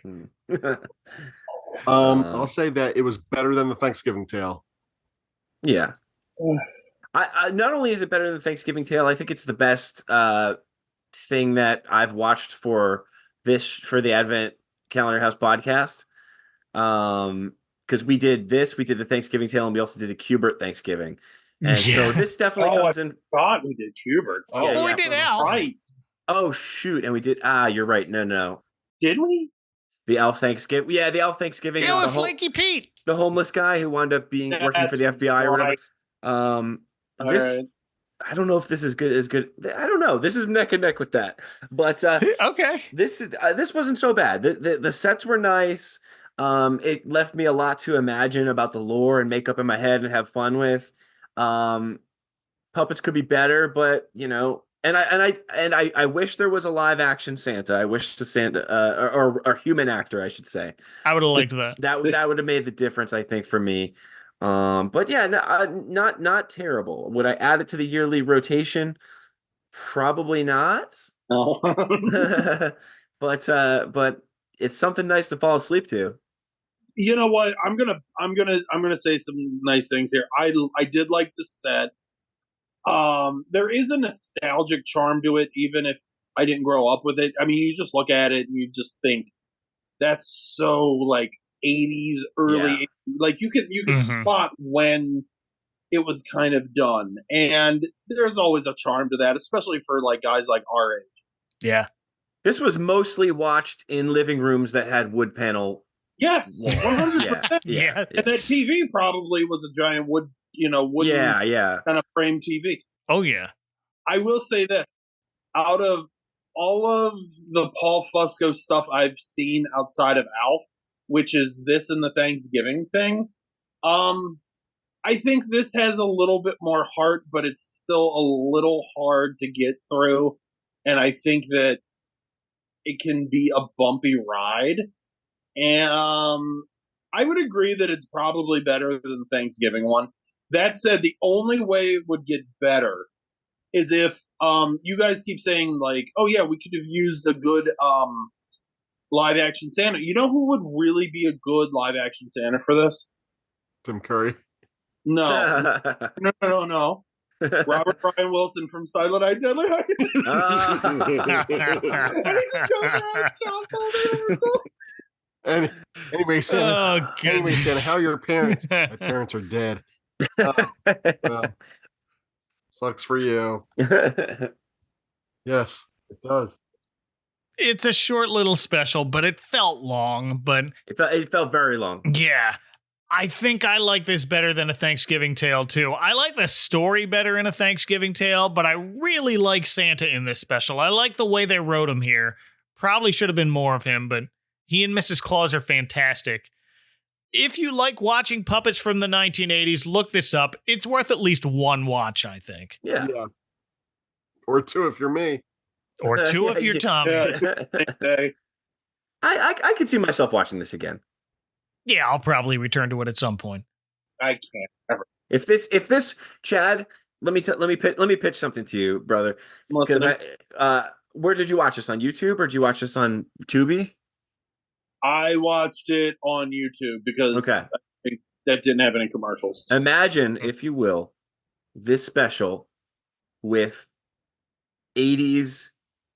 I'll say that it was better than the Thanksgiving Tale. Yeah. I not only is it better than Thanksgiving Tale, I think it's the best thing that I've watched for the Advent Calendar House podcast. Because we did the Thanksgiving Tale, and we also did a Cubert Thanksgiving. And so this definitely comes in. God, we did Cubert. Oh, we did Alf. Right. Oh shoot, and we did. You're right. No. Did we? The Elf Thanksgiving. Yeah, the Elf Thanksgiving. Yeah, with Flaky Pete, the homeless guy who wound up working for the FBI or whatever. Right. I don't know if this is good. I don't know. This is neck and neck with that. But okay. This wasn't so bad. The sets were nice. It left me a lot to imagine about the lore and make up in my head and have fun with. Puppets could be better, but you know. And I wish there was a live action Santa. I wish the Santa or human actor, I should say. I would have liked that. That would have made the difference, I think, for me. But yeah, not terrible. Would I add it to the yearly rotation? Probably not. No. but it's something nice to fall asleep to. You know what? I'm gonna say some nice things here. I did like the set. There is a nostalgic charm to it, even if I didn't grow up with it. I mean, you just look at it and you just think that's so like 80s, early 80s. Like you can spot when it was kind of done, and there's always a charm to that, especially for like guys like our age. Yeah, this was mostly watched in living rooms that had wood panel. Yes, 100%. Yeah. And that TV probably was a giant wood kind of frame TV. Oh yeah. I will say this: out of all of the Paul Fusco stuff I've seen outside of ALF, which is this and the Thanksgiving thing, I think this has a little bit more heart, but it's still a little hard to get through. And I think that it can be a bumpy ride. And I would agree that it's probably better than the Thanksgiving one. That said, the only way it would get better is if you guys keep saying, like, oh, yeah, we could have used a good live-action Santa. You know who would really be a good live-action Santa for this? Tim Curry. No. No. Robert Brian Wilson from Silent Night, Deadly Night. And he just goes around, chops all the himself. Anyway, Santa, how are your parents? My parents are dead. Sucks for you. Yes, it does. It's a short little special, but it felt long. But it felt very long. Yeah. I think I like this better than A Thanksgiving Tale, too. I like the story better in A Thanksgiving Tale, but I really like Santa in this special. I like the way they wrote him here. Probably should have been more of him, but he and Mrs. Claus are fantastic. If you like watching puppets from the 1980s, look this up. It's worth at least one watch, I think. Yeah. Or two if you're me. Or two if you're Tommy. I could see myself watching this again. Yeah, I'll probably return to it at some point. I can't ever. If this, Chad, let me pitch something to you, brother. Because where did you watch this, on YouTube or did you watch this on Tubi? I watched it on YouTube because that didn't have any commercials. Imagine, if you will, this special with 80s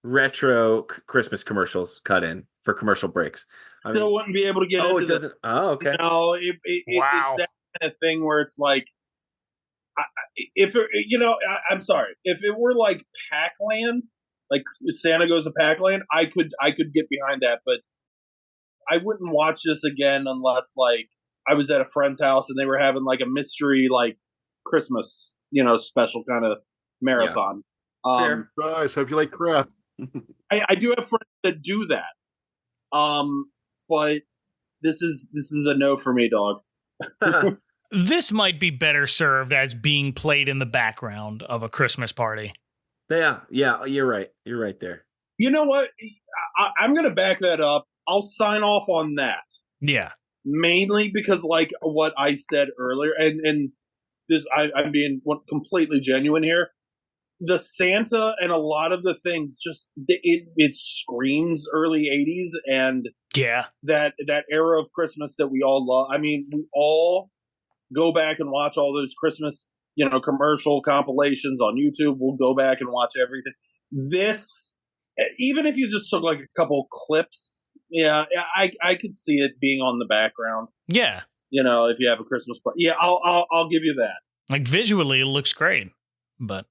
retro Christmas commercials cut in for commercial breaks. Still wouldn't be able to get into it doesn't. Oh, okay. No, it's that kind of thing where it's like, I'm sorry. If it were like Pac-Land, like Santa Goes to Pac-Land, I could get behind that, but I wouldn't watch this again unless like I was at a friend's house and they were having like a mystery like Christmas, special kind of marathon. Fair. Guys, hope you like crap. I do have friends that do that. But this is a no for me, dog. This might be better served as being played in the background of a Christmas party. Yeah, you're right. You're right there. You know what? I'm going to back that up. I'll sign off on that. Yeah. Mainly because, like what I said earlier, and this, I'm being completely genuine here. The Santa and a lot of the things just it screams early 80s and that era of Christmas that we all love. I mean, we all go back and watch all those Christmas, commercial compilations on YouTube. We'll go back and watch everything. This, even if you just took like a couple clips, I could see it being on the background. Yeah. If you have a Christmas party. Yeah, I'll give you that. Like visually it looks great, but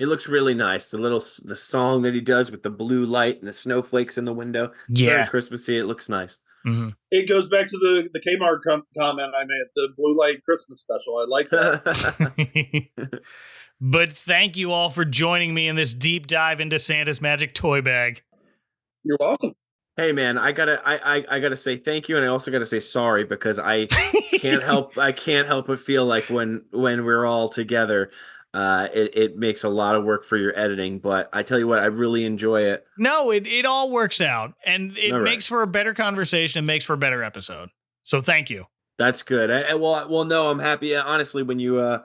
it looks really nice. The song that he does with the blue light and the snowflakes in the window. Yeah. Very Christmassy. It looks nice. Mm-hmm. It goes back to the Kmart comment I made, the Blue Light Christmas special. I like that. But thank you all for joining me in this deep dive into Santa's Magic Toy Bag. You're welcome. Hey man, I gotta say thank you, and I also gotta say sorry because I can't help but feel like when we're all together, it makes a lot of work for your editing. But I tell you what, I really enjoy it. No, it all works out, and it makes for a better conversation. It makes for a better episode. So thank you. That's good. Well, no, I'm happy. Honestly, when you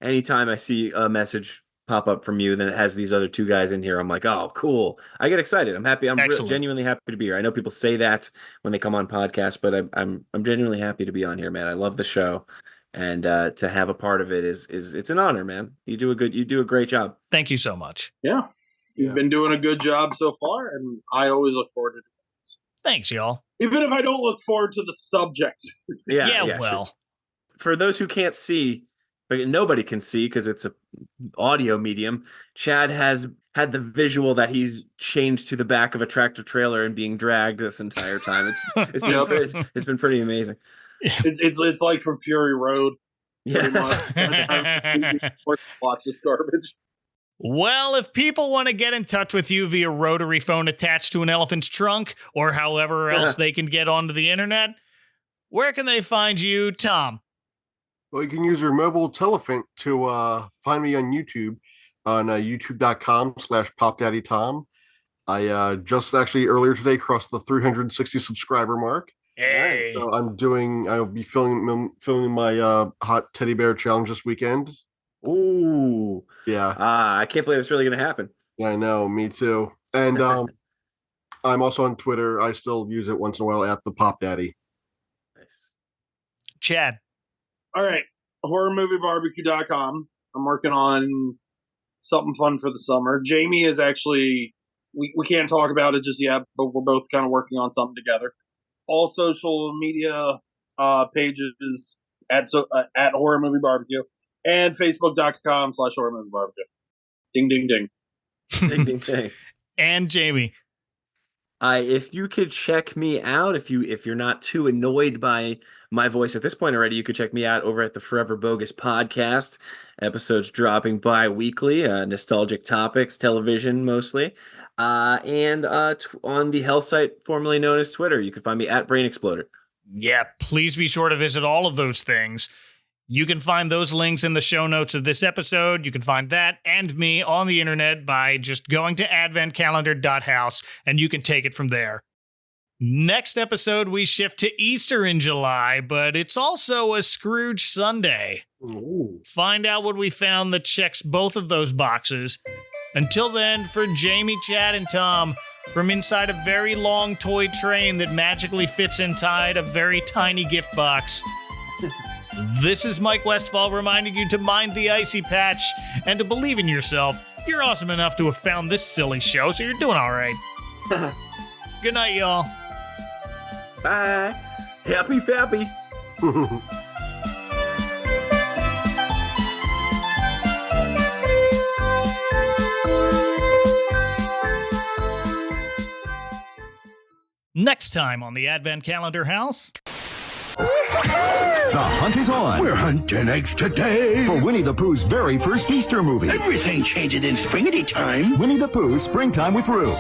anytime I see a message pop up from you, then it has these other two guys in here. I'm like, oh, cool. I get excited. I'm happy. I'm genuinely happy to be here. I know people say that when they come on podcasts, but I'm genuinely happy to be on here, man. I love the show, and to have a part of it is it's an honor, man. You do a great job. Thank you so much. Yeah. You've been doing a good job so far, and I always look forward to it. Thanks, y'all. Even if I don't look forward to the subject. Yeah, well. Sure. For those who can't see, but nobody can see because it's a audio medium, Chad has had the visual that he's chained to the back of a tractor trailer and being dragged this entire time. It's been pretty amazing. It's like from Fury Road. Yeah. Watch this garbage. Well, if people want to get in touch with you via rotary phone attached to an elephant's trunk or however else they can get onto the internet, where can they find you, Tom? Well, you can use your mobile telephone to find me on YouTube on youtube.com/popdaddytom. I just actually earlier today crossed the 360 subscriber mark. Hey. So I'll be filming my hot teddy bear challenge this weekend. Ooh. Yeah. I can't believe it's really going to happen. Yeah, I know. Me too. And I'm also on Twitter. I still use it once in a while at the Pop Daddy. Nice. Chad. All right. HorrorMovieBarbecue.com. I'm working on something fun for the summer. Jamie is actually, we can't talk about it just yet, but we're both kind of working on something together. All social media pages at Horror Movie Barbecue. And Facebook.com/HorrorMovieBarbecue. Ding, ding, ding. Ding, ding, ding. And Jamie. If you could check me out, if you're not too annoyed by my voice at this point already, you could check me out over at the Forever Bogus podcast. Episodes dropping bi-weekly, nostalgic topics, television mostly. And on the health site formerly known as Twitter, you can find me at Brain Exploder. Yeah, please be sure to visit all of those things. You can find those links in the show notes of this episode. You can find that and me on the internet by just going to adventcalendar.house, and you can take it from there. Next episode, we shift to Easter in July, but it's also a Scrooge Sunday. Ooh. Find out what we found that checks both of those boxes. Until then, for Jamie, Chad, and Tom, from inside a very long toy train that magically fits inside a very tiny gift box, this is Mike Westfall reminding you to mind the icy patch and to believe in yourself. You're awesome enough to have found this silly show, so you're doing all right. Good night, y'all. Bye. Happy fappy. Next time on the Advent Calendar House. The hunt is on. We're hunting eggs today for Winnie the Pooh's very first Easter movie. Everything changes in springity time. Winnie the Pooh, Springtime with Roo.